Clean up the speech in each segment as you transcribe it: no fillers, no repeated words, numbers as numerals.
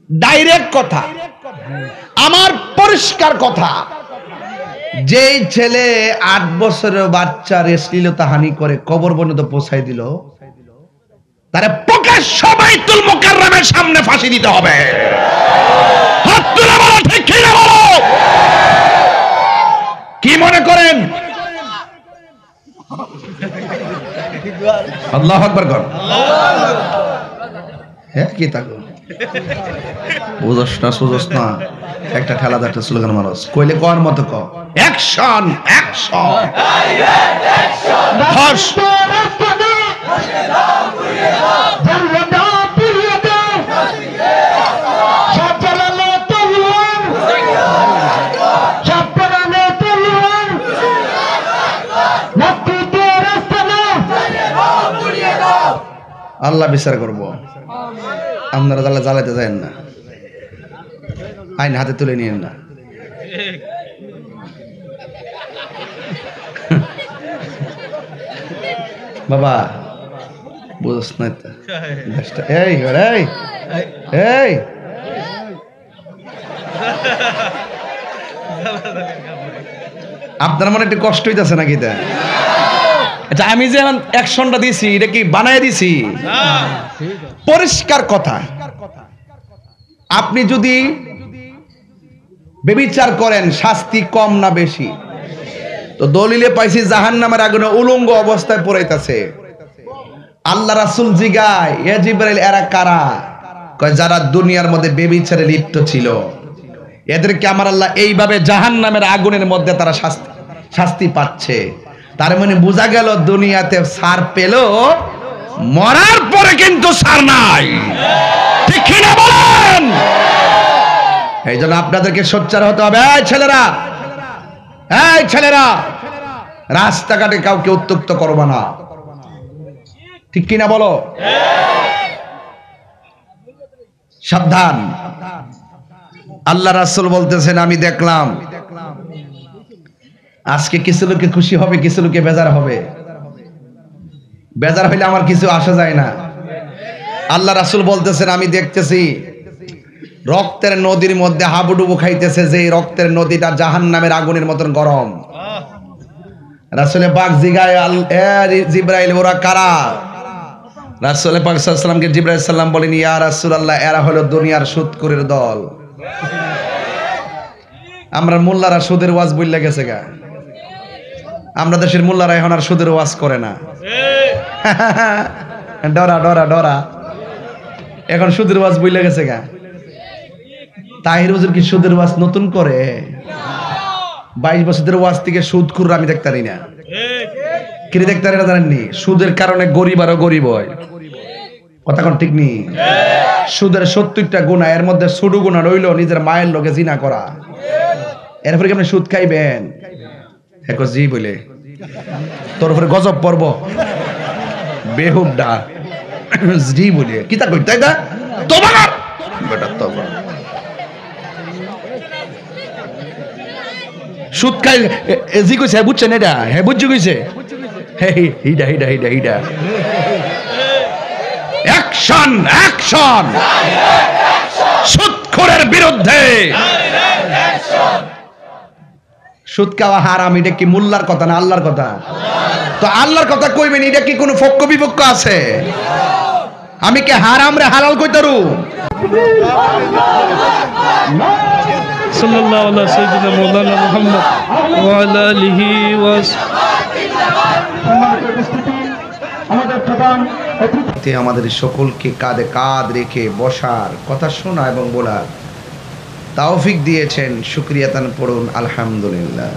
Direct কথা, আমার পরিষ্কার কথা, যেই ছেলে 8 বছরের বাচ্চার শ্লীলতা হানি করে কবর পর্যন্ত পৌঁছাই দিল, তারে প্রকাশ্য বাইতুল মুকাররমের সামনে ফাঁসি দিতে হবে। হাত তুলে বলো ঠিক কি না বলো। কি মনে করেন? আল্লাহু আকবার কর। হ্যাঁ কি থাকো বুঝছ না সুঝস না, একটা ঠেলা দাঁড়টা স্লোগান মারস কইলে কর মতো ক অ্যাকশন অ্যাকশন হর্ষ আল্লাহ বিচার করবো। আপনারা তাহলে জ্বালাতে যায়েন না, আইন হাতে তুলে নিয়েন না। বাবা বুঝছ না এই এই এই আপনার মনে একটু কষ্ট হইতেছে নাকি? তা আচ্ছা, আমি যে অ্যাকশনটা দিছি এটা কি বানায় দিছি? পরিষ্কার কথা, আপনি যদি বেবিচার করেন শাস্তি কম না বেশি? তো দলিলে পাইছি জাহান্নামের আগুনে উলঙ্গ অবস্থায় পড়াইতেছে। আল্লাহ রাসূল জিগায়, ইয়া জিবরাইল এরা কারা? কয় যারা দুনিয়ার মধ্যে বেবিচারে লিপ্ত ছিল, এদেরকে আমার আল্লাহ এইভাবে জাহান্নামের আগুনের মধ্যে তারা শাস্তি পাচ্ছে। তার মানে বোঝা গেল দুনিয়াতে ছাড় পেল, মরার পরে কিন্তু ছাড় নাই। ঠিক কি না বলেন? এই জন্য আপনাদেরকে সোচ্চার হতে হবে। এই ছেলেরা রাস্তাঘাটে কাউকে উত্ত্যক্ত করবে না। ঠিক কি না বলো? সাবধান। আল্লাহ রাসূল বলতেছেন, আমি দেখলাম আজকে কিছু লোকে খুশি হবে, কিছু লোকে বেজার হবে। বেজার হইলে আমার কিছু আসা যায় না। আল্লাহ রাসূল বলতেছেন, আমি দেখতেছি রক্তের নদীর মধ্যে হাবুডুবু খাইতেছে, যে রক্তের নদীটা জাহান্নামের আগুনের মতন গরম। রাসূল পাক জিগায়, জিবরাইল ওরা কারা? রাসূল পাক সাল্লাল্লাহু আলাইহি ওয়াসাল্লামকে জিবরাইল সাল্লাম বলেন, ইয়া রাসূলুল্লাহ এরা হলো দুনিয়ার সুদখোরের দল। আমরা মোল্লারা সুদের ওয়াজ বইলা গেছে গা, আমরা দেশের মোল্লারা এখন আর সুদের ওয়াজ করে না। ডরা ডরা ডরা এখন সুদের ওয়াজ বইলা গেছে গা। তাহির হুজুর কি সুদের ওয়াজ নতুন করে? 22 বছরের ওয়াজ থেকে সুদখোর আমি দেখতারি না। কি দেখতারি না জানেননি? সুদের কারণে গরিব আরো গরিব হয়। কথা কোন ঠিক নেই? সুদের 70টা গুনাহ, এর মধ্যে ছোট গুনাহ রইল নিজের মায়ের লগে জিনা করা। এরপরে কি আপনি সুদ খাইবেন? একো জি বলে তোর উপরে গজব পড়ব বেহুদা জি বলে কি তা কইতে দা তোবা কর বেটা তোবা। সুদ খাই জি কইছে বুঝছেন? এটা হ্যাঁ বুঝছি কইছে। হিডা হিডা হিডা হিডা অ্যাকশন অ্যাকশন সুদখোরের বিরুদ্ধে। সুদ খাওয়া হারাম, এটা কি মোল্লার কথা না আল্লাহর কথা? তো আল্লাহর কথা কইবেন, এটা কি কোনো পক্ষ বিপক্ষ আছে? আমি কি হারাম রে হালাল কইতারু? সাল্লাল্লাহু আলা সাইয়্যিদিনা মাওলানা মুহাম্মদ ওয়া আলা আলিহি ওয়া সাহবিহি। আমাদের সকলকে কাঁধে কাঁধ রেখে বসার, কথা শোনা এবং বলার তৌফিক দিয়েছেন। শুকরিয়া তান পড়ুন আলহামদুলিল্লাহ।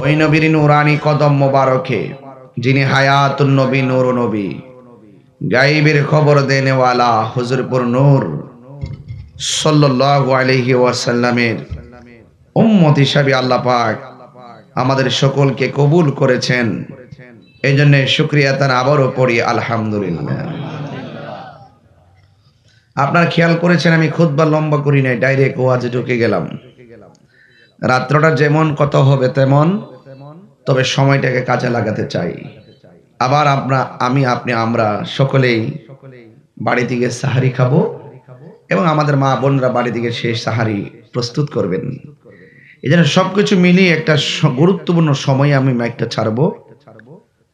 ওই নবীর নূরানি কদম মোবারকে, যিনি হায়াতুন নবী, নূর নবী, গায়েবের খবর দেনেওয়ালা হুজুরপুর নূর সাল্লাল্লাহু আলাইহি ওয়াসাল্লামের উম্মত হিসাবে আল্লাহ পাক আমাদের সকলকে কবুল করেছেন। এই জন্য শুকরিয়া তান আবারও পড়ি আলহামদুলিল্লাহ। আপনারা খেয়াল করেছেন আমি খুতবা লম্বা করি নাই, ডাইরেক্ট ওয়াজে ঢুকে গেলাম। রাত্রটা যেমন কত হবে তেমন, তবে সময়টাকে কাজে লাগাতে চাই। আবার আমরা সকলেই বাড়ি থেকে সাহারি খাবো এবং আমাদের মা বোনরা বাড়ি থেকে সেই সাহারি প্রস্তুত করবেন। এই জন্য সবকিছু মিলিয়ে একটা গুরুত্বপূর্ণ সময়ে আমি মাইকটা ছাড়বো।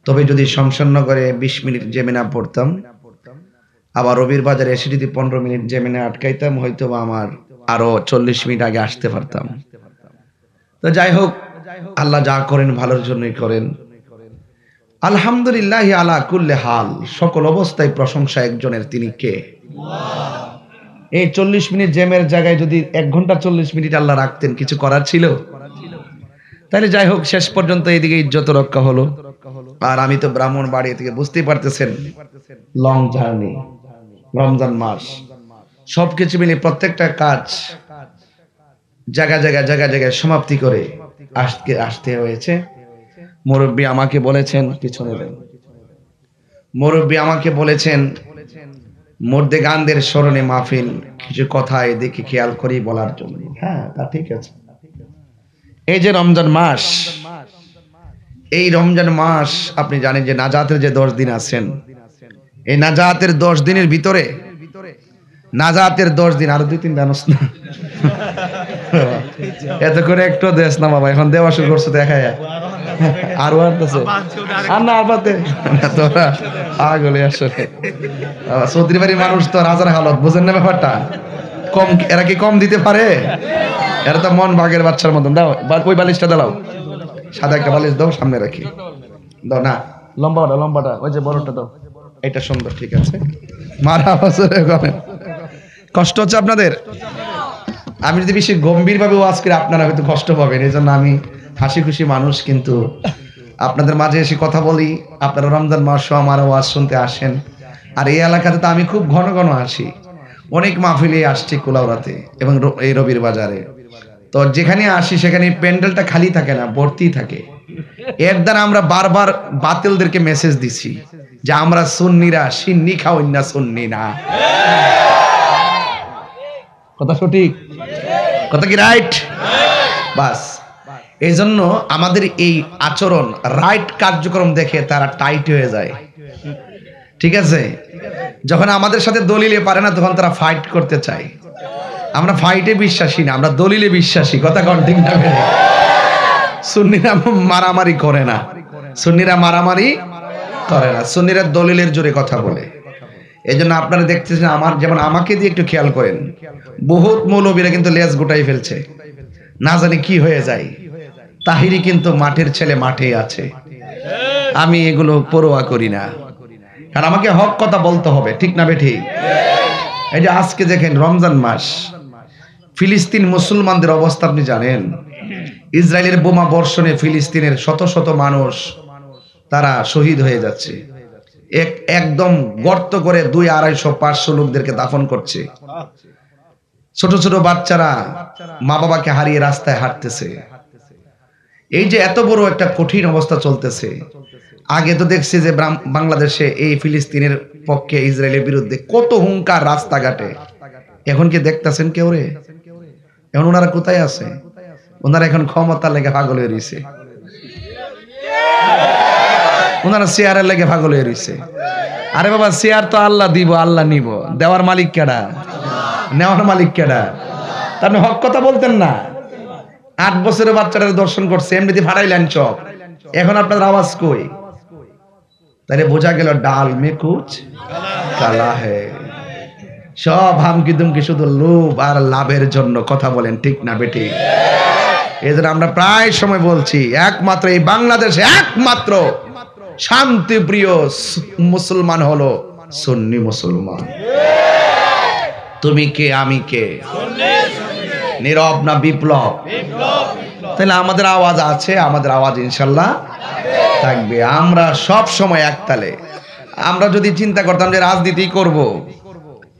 তবে যদি শমশাননগরে 20 মিনিট জেমিনা পড়তাম, আবার রবির বাজারে এসে যদি 15 মিনিট জেমিনা আটকাইতাম, হয়তো বা আমার আরো 40 মিনিট আগে আসতে পারতাম। তো যাই হোক, আল্লাহ যা করেন ভালোর জন্যই করেন। আলহামদুলিল্লাহ আলা কুল্লি হাল, সকল অবস্থায় প্রশংসা একজনের, তিনি কে? এই 40 মিনিট জ্যামের জায়গায় যদি 1 ঘন্টা 40 মিনিট আল্লাহ রাখতেন, কিছু করার ছিল? তাহলে যাই হোক, শেষ পর্যন্ত এইদিকে ইজ্জত রক্ষা হলো। আর আমি তো ব্রাহ্মণ বাড়ি থেকে, বুঝতেই পারতেছেন, লং জার্নি, রমজান মাস, সবকিছু মিলে প্রত্যেকটা কাজ জায়গায় সমাপ্তি করে আসতে হয়েছে। মুরব্বী আমাকে বলেছেন, পিছনে দেন, মুরব্বী আমাকে বলেছেন মর্দে গানদের স্মরণে মাহফিল, কিছু কথা এদিকে খেয়াল করেই বলার জন্য। হ্যাঁ, তা ঠিক আছে। এই যে রমজান মাস, এই রমজান মাস আপনি জানেন যে নাজাতের যে 10 দিন আছেন, এই নাজাতের 10 দিনের ভিতরে, নাজাতের 10 দিন, আরো 2-3 জানোস না, এত করে একটু দেশ না বাবা, এখন দেওয়া শুরু করছো, দেখা যায় আরো আনতেছে আর না আবাতে তোরা আগলে আসলে চৌধুরী বাড়ির মানুষ তো রাজার হালত, বুঝেন না ব্যাপারটা? কম, এরা কি কম দিতে পারে? এরা তো মন বাঘের বাচ্চার মতন। দাও ওই বালিশটা দাও, সাদা একটা বালিশ দাও, সামনে রাখি, দাও না, লম্বাটা ওই যে বড়টা দাও, এটা সুন্দর, ঠিক আছে। মারা বছরে কষ্ট হচ্ছে আপনাদের? আমি যদি বেশি গম্ভীর ভাবে ওয়াজ করি, আপনারা হয়তো কষ্ট পাবেন, এই জন্য আমি হাসি খুশি মানুষ, কিন্তু আপনাদের মাঝে এসে কথা বলি। আপনারা রমজান মাসও আমার ওয়াজ শুনতে আসেন। আর এই এলাকাতে তো আমি খুব ঘন ঘন আসি, অনেক মাহফিলে আসছি, কুলাউড়াতে এবং এই রবির বাজারে। তো যেখানে আসি সেখানে প্যান্ডেলটা খালি থাকে না, ভর্তি থাকে। এর দ্বারা আমরা বারবার বাতিলদেরকে মেসেজ দিছি যে আমরা সুন্নিরা সিন্নি খাওয়াই না, সুন্নি না। কথা সঠিক? কথা কি রাইট? বাস, এই জন্য আমাদের এই আচরণ, রাইট কার্যক্রম দেখে তারা টাইট হয়ে যায়, ঠিক আছে? যখন আমাদের সাথে দলিলে পারে না, তখন তারা ফাইট করতে চায়। আমরা ফাইটে বিশ্বাসী না, আমরা দলিলে বিশ্বাসী। কথা কোন ঠিক না? সুন্নিরা মারামারি করে না, সুন্নিরা মারামারি করে না, সুন্নিরা দলিলের জোরে কথা বলে। এই জন্য আপনারা দেখতেছেন, আমার যেমন আমাকে দিয়ে একটু খেয়াল করেন, বহুত মৌলবীরা কিন্তু লেজ গোটাই ফেলছে, না জানি কি হয়ে যায়। তাহিরি কিন্তু মাঠের ছেলে, মাঠেই আছে। আমি এগুলো পরোয়া করি না, কারণ আমাকে হক কথা বলতে হবে, ঠিক না বেঠিক? এই যে আজকে দেখেন রমজান মাস, ফিলিস্তিন মুসলমানদের অবস্থা আপনি জানেন। ইসরায়েলের বোমা বর্ষণে ফিলিস্তিনের শত শত মানুষ তারা শহীদ হয়ে যাচ্ছে। একদম গর্ত করে 200-250-500 লোকদেরকে দাফন করছে। ছোট ছোট বাচ্চারা মা বাবাকে হারিয়ে রাস্তায় হাঁটতেছে। এই যে এত বড় একটা কঠিন অবস্থা চলতেছে, আগে তো দেখছি যে বাংলাদেশে এই ফিলিস্তিনের পক্ষে, ইসরায়েলের বিরুদ্ধে কত হুঙ্কার রাস্তাঘাটে। এখন কি দেখতেছেন কেউ রে? এখন ওনারা কোথায় আছে? ওনারা এখন ক্ষমতার লেগে পাগল হয়ে রয়েছে, ওনারা চেয়ারের লেগে পাগল হয়ে রয়েছে। আরে বাবা, চেয়ার তো আল্লাহ দিব, আল্লাহ নিব, দেওয়ার মালিক কেডা? নেওয়ার মালিক কেডা? তার হক কথা বলতেন না। 8 বছরের বাচ্চাটার দর্শন করছে, এমনিতে ফাড়াইলেন চপ, এখন আপনার আওয়াজ কই? তাহলে বোঝা গেল ডাল মে কুছ কালা হে। সব হামকি দুমকি শুধু লোভ আর লাভের জন্য কথা বলেন, ঠিক না বেটি? এই জন্য আমরা প্রায় সময় বলছি, একমাত্র এই বাংলাদেশে একমাত্র শান্তিপ্রিয় মুসলমান হলো সুন্নি মুসলমান। তুমি কে, আমি কে? নীরব না বিপ্লব? তাহলে আমাদের আওয়াজ আছে, আমাদের আওয়াজ ইনশাল্লাহ থাকবে। আমরা সব সময় একতালে। আমরা যদি চিন্তা করতাম যে রাজনীতি করব,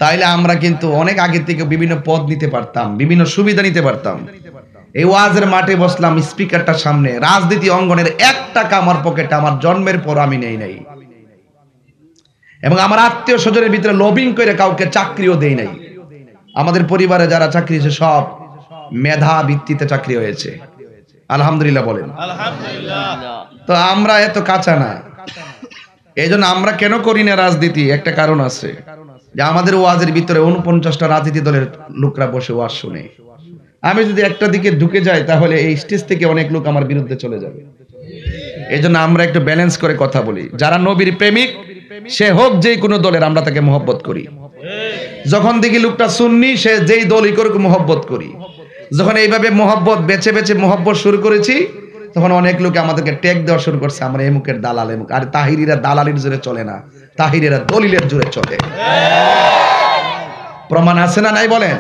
তাইলে আমরা কিন্তু অনেক আগে থেকে বিভিন্ন পদ নিতে পারতাম, বিভিন্ন সুবিধা নিতে পারতাম। এই ওয়াজের মাঠে বসলাম, স্পিকারটার সামনে, রাজনীতি অঙ্গনের 1 টাকা আমার পকেটে আমার জন্মের পর আমি নেই নাই, এবং আমার আত্মীয় স্বজনের ভিতরে লবিং করে কাউকে চাকরিও দেই নাই। আমাদের পরিবারে যারা চাকরি হয়েছে সব মেধা ভিত্তিতে চাকরি হয়েছে, আলহামদুলিল্লাহ বলেন। তো আমরা এত কাঁচা না, এই জন্য আমরা কেন করি না রাজনীতি, একটা কারণ আছে, যে আমাদের ওয়াজের ভিতরে 49টা রাজনীতি দলের লোকরা বসে ওয়াজ শুনে। আমি যদি একটা দিকে ঢুকে যাই তাহলে এই স্টেজ থেকে অনেক লোক আমার বিরুদ্ধে চলে যাবে। এই জন্য আমরা একটু ব্যালেন্স করে কথা বলি। যারা নবীর প্রেমিক, সে হোক যে কোনো দলের, আমরা তাকে মহব্বত করি। যখন দেখি লোকটা সুন্নি, সে যেই দলই করুক মহব্বত করি। যখন এইভাবে মহব্বত বেছে বেছে মহব্বত শুরু করেছি, তখন অনেক লোকে আমাদেরকে ট্যাগ দেওয়া শুরু করছে, আমরা এমুকের দালাল এমুক। আর তাহিরিরা দালালির জোরে চলে না, তাহিরিরা দলিলের জোরে চলে। প্রমাণ আছে না নাই বলেন?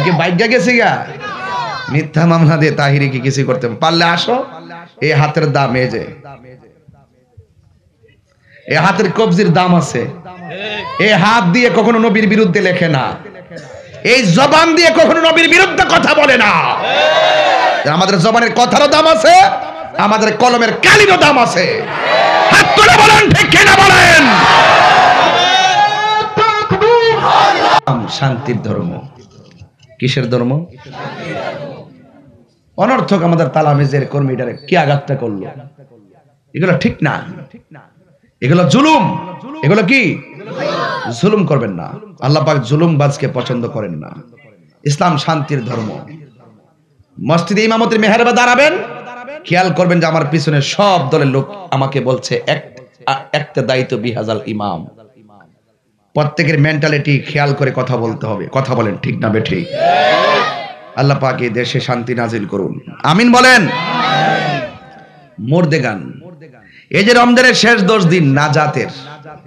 কি বাইজ্ঞা গেছে গা? মিথ্যা মামলা দিয়ে তাহিরি কি কিছু করতে পারলে আসো। এই হাতের দাম, এই যে এই হাতের কবজির দাম আছে। এই হাত দিয়ে কখনো নবীর বিরুদ্ধে লেখে না, এই জবান দিয়ে কখনো নবীর বিরুদ্ধে কথা বলে না। আমাদের জবানের কথারও দাম আছে, আমাদের কলমের কালিরও দাম আছে। হাত তুলে বলেন ঠিক কিনা বলেন। শান্তির ধর্ম। কিসের ধর্ম? অনর্থক আমাদের তালামিজের কর্মীটারে কি আঘাতটা করলো, এগুলো ঠিক না, এগুলো জুলুম। এগুলো কি জুলুম করবেন না। আল্লাহ পাক জুলুমবাজকে পছন্দ করেন না। ইসলাম শান্তির ধর্ম। মসজিদে ইমামতির মেহরাবে দাঁড়াবেন, খেয়াল করবেন যে আমার পিছনে সব দলের লোক আমাকে বলছে একটা দায়িত্ব বিহাজাল ইমাম। প্রত্যেকের মেন্টালিটি খেয়াল করে কথা বলতে হবে। কথা বলেন ঠিক না বেঠিক? আল্লাহ পাক এই দেশে শান্তি নাজিল করুন, আমিন বলেন। মুর্দে গান। এই যে রমজানের শেষ 10 দিন নাজাতের,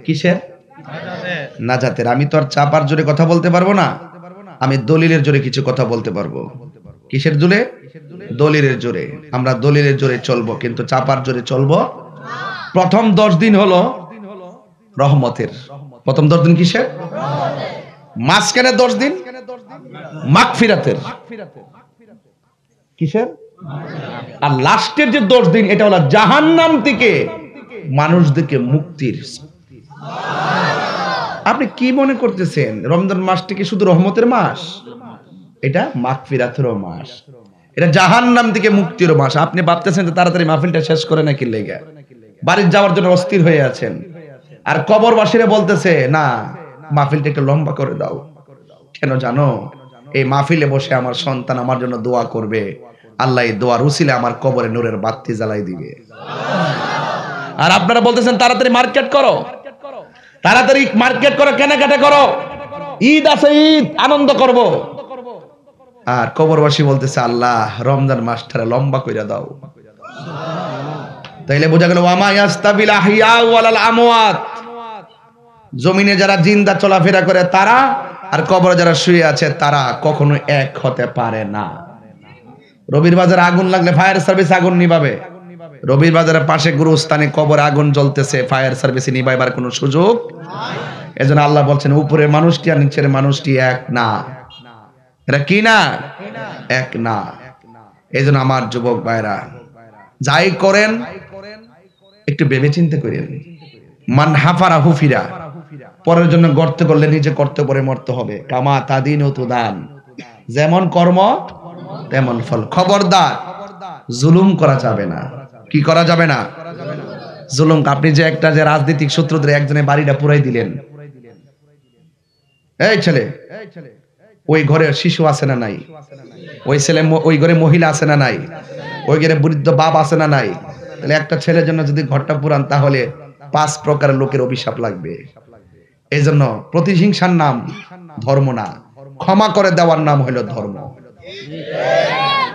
কিসের? নাজাতের। আমি তো আর চাপার জোরে কথা বলতে পারবো না, আমি দলিলের জোরে কিছু কথা বলতে পারবো। কিসের জোরে? দলিলের জোরে। আমরা দলিলের জোরে চলবো, কিন্তু চাপার জোরে চলবো। প্রথম 10 দিন হলো রহমতের। প্রথম 10 দিন কিসের? মাঝখানে 10 দিন মাগফিরাতের। কিসের? আর লাস্টের যে 10 দিন, এটা হলো জাহান্নাম থেকে মানুষদেরকে মুক্তির। আপনি কি মনে করতেছেন রমজান মাসটি কি শুধু রহমতের মাস? এটা মাগফিরাতেরও মাস, এটা জাহান্নাম থেকে মুক্তির মাস। আপনি ভাবতেছেন যে তাড়াতাড়ি মাহফিলটা শেষ করে নাকি লেগে বাড়ি যাওয়ার জন্য অস্থির হয়ে আছেন, আর কবরবাসীরা বলতেছে না মাহফিলটা একটু লম্বা করে দাও। কেন জানো? এই মাহফিলে বসে আমার সন্তান আমার জন্য দোয়া করবে, আল্লাহ এই দোয়ার উসিলে আমার কবরে নূরের বাতি জ্বালাই দিবে। আর আপনারা বলতেছেন তাড়াতাড়ি মার্কেট করো, তাড়াতাড়ি মার্কেট করো, কেনাকাটা করো, ঈদ আছে, ঈদ আনন্দ করব। আর কবরবাসী বলতেছে আল্লাহ রমজান মাসটা লম্বা কইরা দাও। তাইলে বোঝা গেল ওয়ামা ইয়াস্তাবিল আহইয়া ওয়ালাল আমওয়াত। জমিনে যারা জিন্দা চলাফেরা করে তারা, আর কবরে যারা শুয়ে আছে তারা কখনো এক হতে পারে না। রবির বাজারে আগুন লাগলে ফায়ার সার্ভিস আগুন নিভাবে, রবির বাজারের পাশে গুরুস্থানে কবরে আগুন জ্বলতেছে, ফায়ার সার্ভিসে নিভাইবার কোনো সুযোগ নাই। এজন্য আল্লাহ বলছেন উপরে মানুষটি আর নিচের মানুষটি এক না। এটা কি না? এক না। এজন্য আমার যুবক ভাইরা যাই করেন একটু ভেবে চিন্তা করেন। মান হাফারা হুফিরা, পরের জন্য গর্ত করলে নিজে গর্তে পরে মরতে হবে। কামা তাদিন ও তুদান, যেমন কর্ম তেমন ফল। খবরদার জুলুম করা যাবে না। কি করা যাবে না? জুলুম। আপনি যে একটা যে রাজনৈতিক সূত্র ধরে একজনের বাড়িটা পুরাই দিলেন, এই ছেলে ওই ঘরে শিশু আছে না নাই? ওই ছেলে ওই ঘরে মহিলা আছে না নাই? ওই ঘরে বৃদ্ধ বাপ আছে না নাই? তাহলে একটা ছেলের জন্য যদি ঘরটা পুরান তাহলে 5 প্রকারের লোকের অভিশাপ লাগবে। এই জন্য প্রতিহিংসার নাম ধর্ম না, ক্ষমা করে দেওয়ার নাম হলো ধর্ম।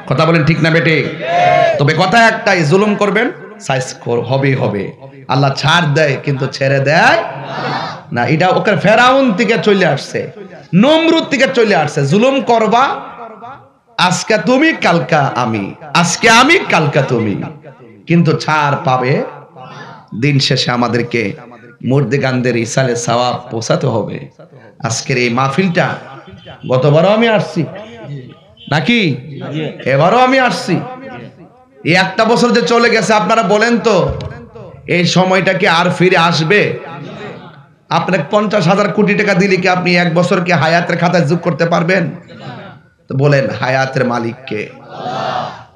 কথা বলেন ঠিক না বেটে? তবে কথা একটাই, জুলুম করবেন সাইজ হবে। আল্লাহ ছাড় দেয় কিন্তু ছেড়ে দেয় না। এটা ওকে ফেরাউন থেকে চলে আসছে, নমরুদ থেকে চলে আসছে। জুলুম করবা, আজকে তুমি কালকা আমি, আজকে আমি কালকা তুমি, কিন্তু ছাড় পাবে। দিন শেষে আমাদেরকে মুর্দেগানদের ইসালে সওয়াব পৌঁছাতে হবে। আজকের এই মাহফিলটা, গতবারও আমি আসছি নাকি, এবারও আমি আসছি। এই একটা বছর যে চলে গেছে, আপনারা বলেন তো এই সময়টা কি আর ফিরে আসবে? আপনাকে 50,000 কোটি টাকা দিলে কি আপনি 1 বছরকে হায়াতের খাতায় যোগ করতে পারবেন? তো বলেন হায়াতের মালিক কে?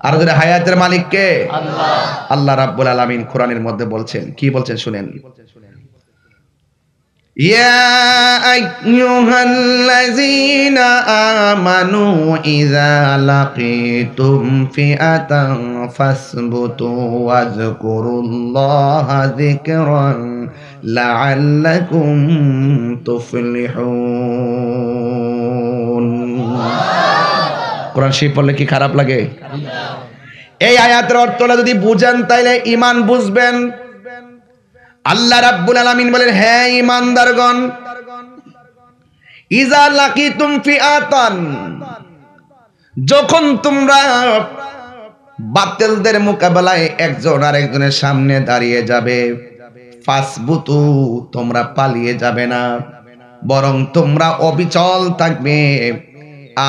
আর যদি হায়াতের মালিক কে? আল্লাহ। আল্লাহ রাব্বুল আলামিন কোরআনের মধ্যে বলছেন, কি বলছেন শুনেন। يا أيها الذين آمنوا إذا لقيتم فئة فاثبتوا واذكروا الله ذكرا لعلكم تفلحون কোরআন শরীফ পড়লে কি খারাপ লাগে? এই আয়াতের অর্থটা যদি বুঝেন তাইলে ঈমান বুঝবেন। আল্লাহ রাব্বুল আলামিন বলেন, হে ঈমানদারগণ, ইজা লাকিতুম ফিআতান, যখন তোমরা বাতিলদের মোকাবেলায় একজন আরেকজনের সামনে দাঁড়িয়ে যাবে, ফাসবুতু, তোমরা পালিয়ে যাবে না, বরং তোমরা অবিচল থাকবে।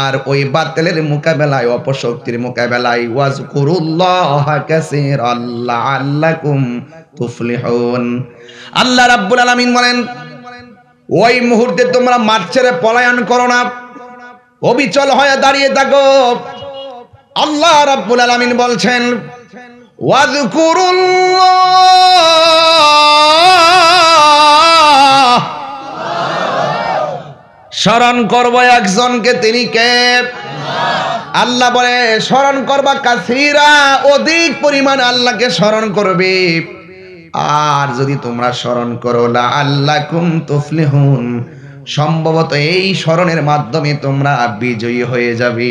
আর ওই বাতিলের মোকাবেলায়, অপশক্তির মোকাবেলায়, ওয়াজকুরুল্লাহা কাসীরান লাআল্লাকুম তুফলিহুন। আল্লাহ রাব্বুল আলামিন বলেন, ওই মুহূর্তে তোমরা মাঠ ছেড়ে পলায়ন করো না, অবিচল হয়ে দাঁড়িয়ে থাকো। আল্লাহ রাব্বুল আলামিন বলছেন, ওয়াজকুরুল্লাহ, স্মরণ করব একজনকে, তিনি কে? আল্লাহ বলে স্মরণ করবা কাসীরা, অধিক পরিমাণ আল্লাহকে স্মরণ করবে। আর যদি তোমরা স্মরণ করো লাআল্লাকুম তুফলিহুন, সম্ভবত এই স্মরণের মাধ্যমে তোমরা বিজয়ী হয়ে যাবে।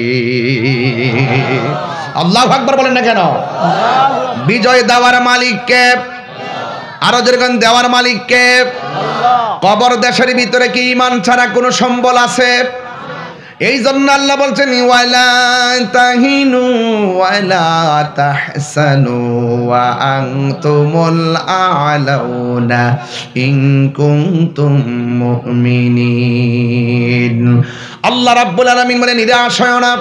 আল্লাহু আকবার বলেন না কেন? বিজয় দেওয়ার মালিক কে? আরো যেরকম দেওয়ার মালিক কে? কবর দেশের ভিতরে কি ঈমান ছাড়া কোনো সম্বল আছে? এই জন্য আল্লাহ বলছেন, ওয়ালা তাহিনু ওয়ালা তাহসানু ওয়া আনতুমুল আ'লাউনা ইন কুনতুম মুমিনিন। আল্লাহ রাব্বুল আলামিন বলেন, নিরাশ হয়ো না,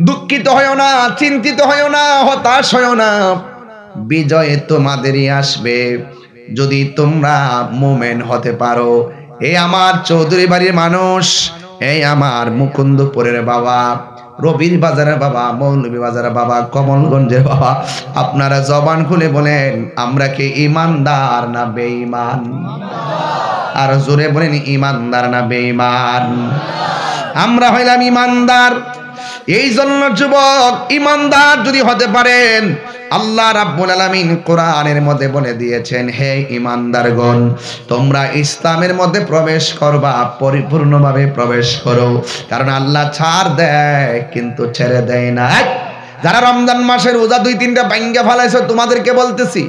দুঃখিত হয়ো না, চিন্তিত হয়ো না, হতাশ হয়ো না, বিজয় তোমাদেরই আসবে যদি তোমরা মুমিন হতে পারো। এই আমার চৌধুরী বাড়ির মানুষ, এই আমার মুকুন্দপুরের বাবা, রবির বাজারের বাবা, মৌলভী বাজারের বাবা, কমলগঞ্জের বাবা, আপনারা জবান খুলে বলেন, আমরা কি ঈমানদার না বেঈমান? আর জোরে বলেন, ঈমানদার না বেঈমান? আমরা হইলাম ঈমানদার। এই জন্য যুবক, ঈমানদার যদি হতে পারেন, আল্লাহ রাব্বুল আলামিন কোরআনের মধ্যে বলে দিয়েছেন, হে ঈমানদারগণ, তোমরা ইসলামের মধ্যে প্রবেশ করবা, পরিপূর্ণভাবে প্রবেশ করো। কারণ আল্লাহ ছাড় দেয় কিন্তু ছেড়ে দেয় না। যারা রমজান মাসের রোজা 2-3টা ভাঙ্গা ফেলাইছো, তোমাদেরকে বলতেছি,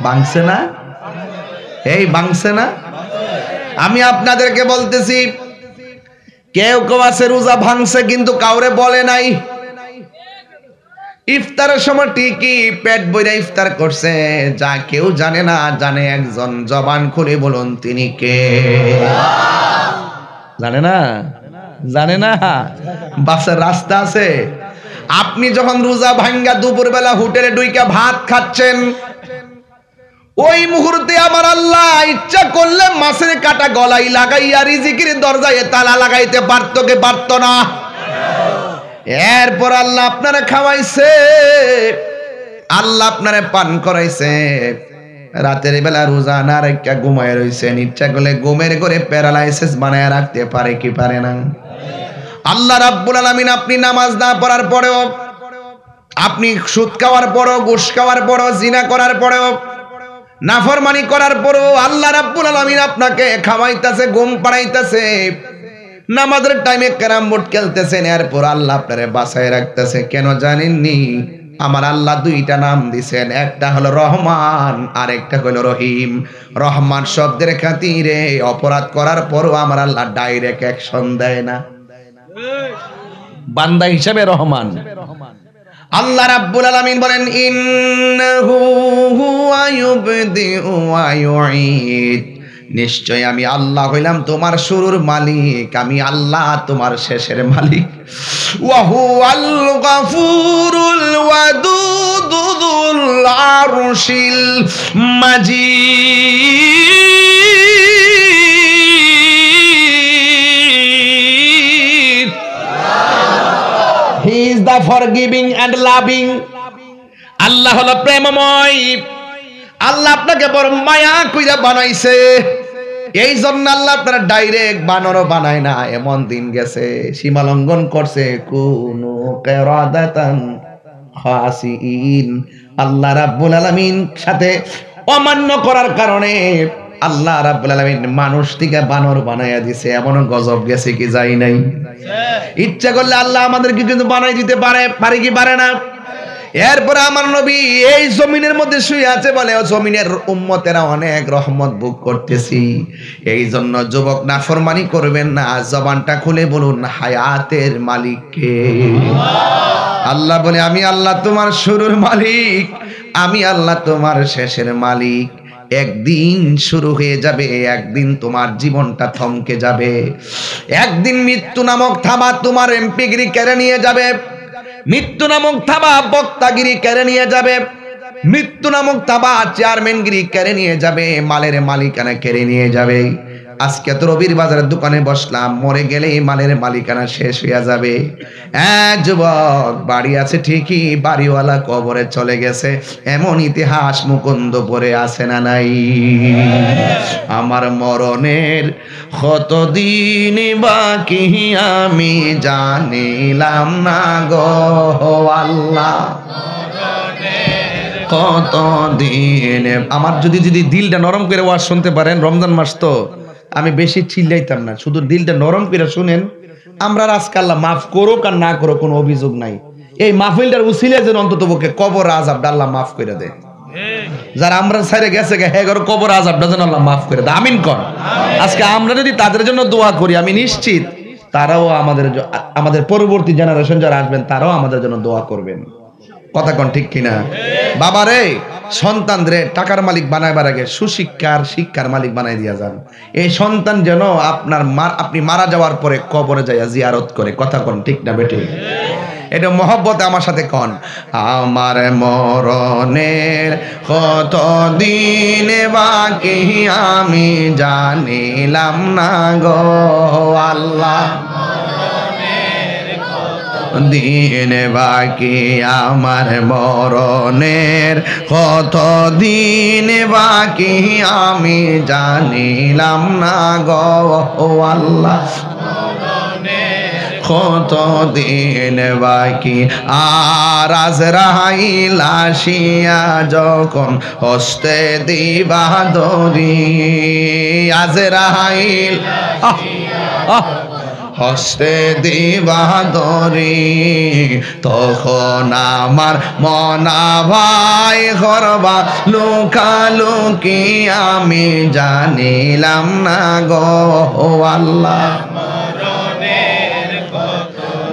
ভাঙছে না? এই ভাঙছে না? আমি আপনাদেরকে বলতেছি, কেউ কেউ আছে রোজা ভাঙছে কিন্তু কাউরে বলে নাই। ইফতারের সময় ঠিকই পেট ভরে ইফতার করছে, যা কেউ জানে না, জানে একজন। জবান খুলে বলুন, তিনি কে? জানে না? জানে না? বাসের রাস্তা আছে। আপনি যখন রোজা ভাঙ্গা দুপুরবেলা হোটেলে ঢুইকা ভাত খাচ্ছেন, ওই মুহূর্তে আমার আল্লাহ ইচ্ছা করলে মাছের কাটা গলায় লাগাইয়া রিজিকের দরজায় তালা লাগাইতে পারতো কে পারত না? এরপর আল্লাহ আপনারা খাওয়াইছে, আল্লাহ আপনারা পান করাইছে। রাতের বেলা রোজা না রেখে ঘুমায় রইছেন, ইচ্ছা করলে ঘুমের করে প্যারালাইসিস বানায় রাখতে পারে কি পারে না? আল্লাহ রাব্বুল আলামিন আপনি নামাজ না পড়ার পরেও, আপনি সুদ খাওয়ার পরেও, ঘুষ খাওয়ার পরেও, জিনা করার পরেও, নাফরমানি করার পরেও আল্লাহ রাব্বুল আলামিন আপনাকে খাওয়াইতেছে, ঘুম পাড়াইতেছে, নামাজের টাইমে ক্যারাম বোর্ড খেলতেছেন। এরপর আল্লাহ আপনারে বাঁচায় রাখতেছে। কেন জানেননি? আমার আল্লাহ 2টা নাম দিছেন, একটা হলো রহমান আর একটা হলো রহিম। রহমান শব্দের খাতিরে অপরাধ করার পরও আমার আল্লাহ ডাইরেক্ট অ্যাকশন দেয় না, বান্দা হিসেবে রহমান। আল্লাহ রাব্বুল আলামিন বলেন, ইন্নাহু হুয়া ইউবদিউ ওয়া ইউঈদ, নিশ্চয় আমি আল্লাহ হইলাম তোমার শুরুর মালিক, আমি আল্লাহ তোমার শেষের মালিক। ওয়া হুয়াল গাফুরুল ওয়াদুদুল আরশিল মাজিদ। He is the forgiving and loving. আল্লাহ হলো প্রেমময়, আল্লাহ আপনাকে বড় মায়া কইরা বানাইছে, এই জন্য আল্লাহ আপনারা ডাইরেক্ট বানরও বানায় না। এমন দিন গেছে সীমা লঙ্ঘন করছে, কুনু কিরাদাতান খাসিইন। আল্লাহ রাব্বুল আলামিন সাথে অমান্য করার কারণে আল্লাহ রাব্বুল আলামিন মানুষ থেকে বানর বানায়া দিছে। এমন গজব গেছে কি যাই নাই? ইচ্ছা করলে আল্লাহ আমাদেরকে কিন্তু বানাই দিতে পারে কি পারে না? এরপরে আমার নবী এই জমিনের মধ্যে শুয়ে আছে, বলে ও জমিনের উম্মতেরা অনেক রহমত ভোগ করতেছি, এই জন্য যুবক নাফরমানি করবেন না, জবানটা খুলে বলুন হায়াতের মালিক কে? আল্লাহ বলে আমি আল্লাহ তোমার শুরুর মালিক, আমি আল্লাহ তোমার শেষের মালিক। একদিন শুরু হয়ে যাবে, একদিন তোমার জীবনটা থমকে যাবে, একদিন মৃত্যু নামক থাবা তোমার এমপিগিরি কেড়ে নিয়ে যাবে, মৃত্যু নামক থাবা বক্তাগিরি কেড়ে নিয়ে যাবে, মৃত্যু নামক থাবা চেয়ারম্যানগিরি কেড়ে নিয়ে যাবে, মালের মালিকানা কেড়ে নিয়ে যাবে। আজকে তো রবির বাজারের দোকানে বসলাম, মরে গেলে মালের মালিকানা শেষ হয়ে যাবে। হ্যাঁ যুবক, বাড়ি আছে ঠিকই, বাড়িওয়ালা কবরে চলে গেছে, এমন ইতিহাস মুকুন্দপুরে আছে না নাই? আমার মরণের কতদিন বাকি আমি জানিলাম না গো আল্লাহ, কতদিন। আমার যদি দিলটা নরম করে ওয়াজ শুনতে পারেন, রমজান মাস তো আমি বেশি চিল্লাইতাম না, শুধু দিলটা নরম করে শুনেন। আমরা আজকে আল্লাহ মাফ করুক আর না করুক কোনো অভিযোগ নাই, এই মাহফিলটার উসিলে যেন অন্তত পক্ষে কবর আযাবটা আল্লাহ মাফ করে দেয়। যারা আমরা ছেড়ে গেছে কবর আযাবটা যেন আল্লাহ মাফ করে দেয়, আমিন কর। আজকে আমরা যদি তাদের জন্য দোয়া করি, আমি নিশ্চিত তারাও আমাদের পরবর্তী জেনারেশন যারা আসবেন তারাও আমাদের জন্য দোয়া করবেন। কথা কোন ঠিক কিনা? বাবারে, সন্তানরে টাকার মালিক বানাইবার আগে শিক্ষার মালিক বানাই দিয়া যান। এই সন্তান যেন আপনি মারা যাওয়ার পরে কবরে যাইয়া জিয়ারত করে। কথা কোন ঠিক না বেটে? এটা মহব্বতে আমার সাথে কন, আমার মরণের কতদিন বাকি আমি জানিলাম না গো আল্লাহ, দিন বাকি আমার মরণের কতদিন বাকি আমি জানিলাম না গো আল্লাহ, কতদিন বাকি। আর আজরাইল আসিয়া যখন হস্তে দিবা দরি, আজরাইল হস্তে দিবা দরি, তখন আমার মনা ভাই করবা লুকালুকি আমি জানিলাম না গো আল্লাহ,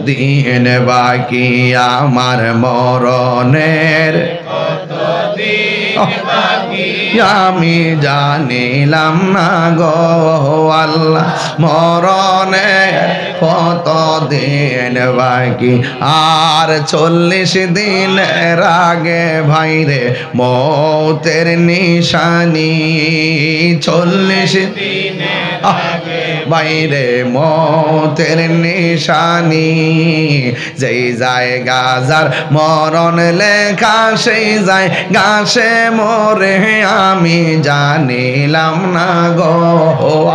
দিন বাকি আমার মরণের আমি জানিলাম না গো আল্লাহ, মরণের কতদিন বাকি। আর 40 দিনের আগে ভাইরে মৌতের নিশানি, 40 দিনের আগে বাইরে মৌতের নিশানি, যেই জায়গা যার মরণ লেখা সেই জায়গা সে মরে আমি জানিলাম না গো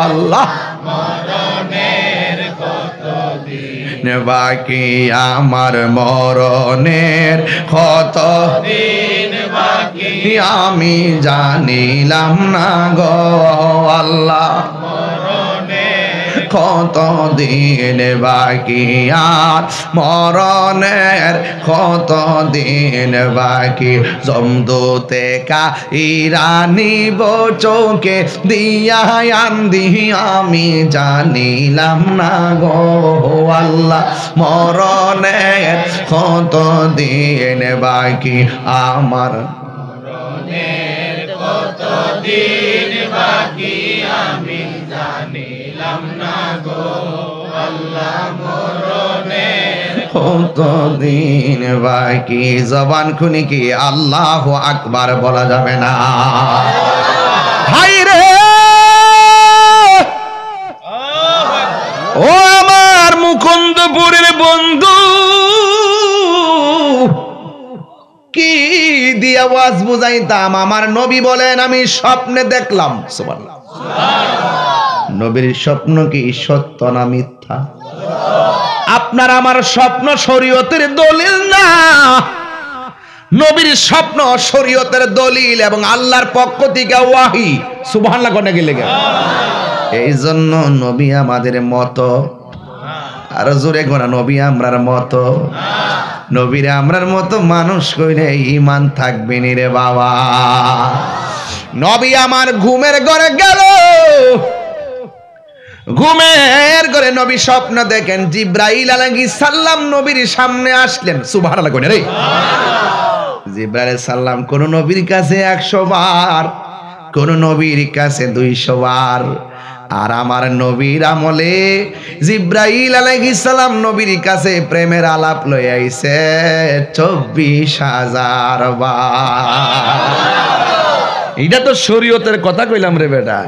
আল্লাহ, মরণের কতদিন বাকি আমার মরণের কতদিন বাকি আমি জানিলাম না গো আল্লাহ, কতদিন বাকি আর মরণের কতদিন বাকি। জমদূতে কাইরানি চোখে দিয়া আন্দি আমি জানিলাম না গো আল্লাহ, মরণের কতদিন বাকি আমার মরণের কতদিন বাকি আমি জানিলাম না গো আল্লাহ, মরণের কতদিন বাকি। জবান খুনি কি আল্লাহু আকবার বলা যাবে না? হাই রে ও আমার মুকুন্দপুরের বন্ধু, কি দিয়ে ওয়াজ বুঝাইতাম, আমার নবী বলেন আমি স্বপ্নে দেখলাম। সুবহানাল্লাহ। নবীর স্বপ্ন কি সত্য না মিথ্যা? আপনার আমার স্বপ্ন শরীয়তের দলিল না, নবীর স্বপ্ন শরীয়তের দলিল এবং আল্লাহর পক্ষ থেকে ওয়াহি। সুবহানাল্লাহ কোন কি লেগে? এই জন্য নবী আমাদের মতো, আর জোরে গোনা নবী আমরার মতো, নবীরে আমরার মতো মানুষ কইলে ঈমান থাকবে নি রে বাবা। নবী আমার ঘুমের ঘরে গেল, ঘুমের ঘরে নবী স্বপ্ন দেখেন জিব্রাইল আলাইহিস সালাম নবীর সামনে আসলেন। সুবহানাল্লাহ কোন রে? জিব্রাইল আলাইহিস সালাম কোন নবীর কাছে 100 বার, কোন নবীর কাছে 200 বার, আর আমার নবীর আমলে জিব্রাইল আলাইহিস সালাম নবীর কাছে প্রেমের আলাপ লই আইছে 24,000 বার। এটা তো শরীয়তের কথা কইলাম রে বেটা।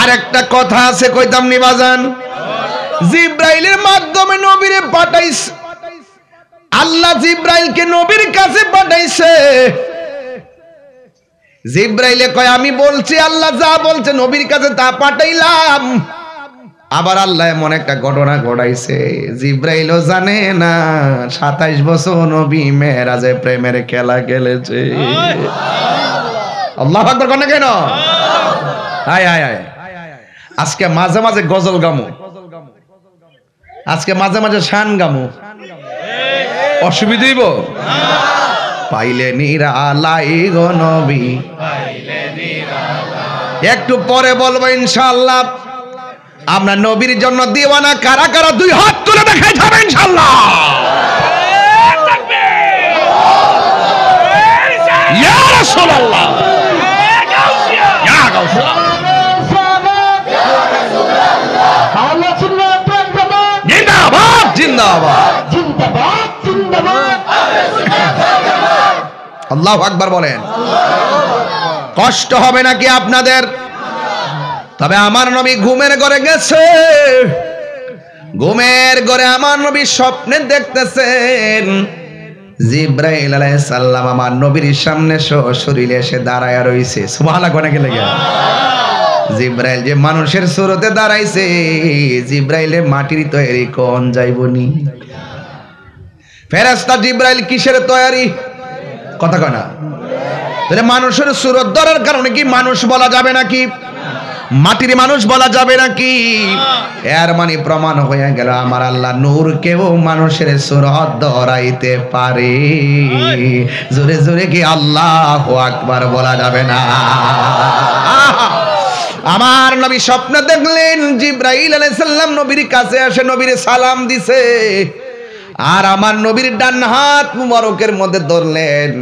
আর একটা কথা আছে কইতাম নি বাজান, জিব্রাইলের মাধ্যমে নবীরে পাঠাইছে আল্লাহ, জিব্রাইলকে নবীর কাছে পাঠাইছে। জিব্রাইলে কয় আমি বলছি আল্লাহ যা বলছে নবীর কাছে তা পাঠাইলাম। আবার আল্লাহ এমন একটা ঘটনা ঘটাইছে জিব্রাইলও জানে না, 27 বছর নবী মেরাজে প্রেমের খেলা খেলেছে। আল্লাহু আকবার কোন কেন? হায় হায় হায়। আজকে মাঝে মাঝে গজল গামু, আজকে মাঝে মাঝে শান গামু, অসুবিধা হইব? পাইলে নিরালাই গো নবী, একটু পরে বলবো ইনশাআল্লাহ। আমরা নবীর জন্য দিওয়ানা কারা কারা 2 হাত তুলে দেখাই যাবে ইনশাআল্লাহ। ইয়া রাসূলুল্লাহ, ইয়া গাউসুল্লাহ, জিন্দাবাদ জিন্দাবাদ জিন্দাবাদ। আল্লাহু আকবার বলেন। কষ্ট হবে নাকি আপনাদের? তবে আমার নবী ঘুমের ঘরে গেছে, ঘুমের ঘরে আমার নবী স্বপ্নে দেখতেছেন জিব্রাইল আলাইহিস সালাম আমার নবীর সামনে সশরীরে এসে দাঁড়ায়া রইছে। সুবহানাল্লাহ কোন কি লাগে? জিব্রাইল যে মানুষের সুরতে দাঁড়াইছে, জিব্রাইলে মাটির তৈরি কোন যাইবনি। ফেরেশতা জিব্রাইল কিসের তৈরি? কথা কয় না। তাহলে মানুষের সুরত ধরার কারণে কি মানুষ বলা যাবে নাকি? মাটির মানুষ বলা যাবে নাকি? এর মানে প্রমাণ হয়ে গেল আমার আল্লাহ নূরকেও মানুষের সুরত ধরাইতে পারে। জোরে জোরে কি আল্লাহু আকবার বলা যাবে না? আমার নবী স্বপ্ন দেখলেন জিব্রাইল আলাইহিস সালাম নবীর কাছে এসে নবীর সালাম দিছে, আর আমার নবীর ডান হাত মুবারকের মধ্যে ধরলেন,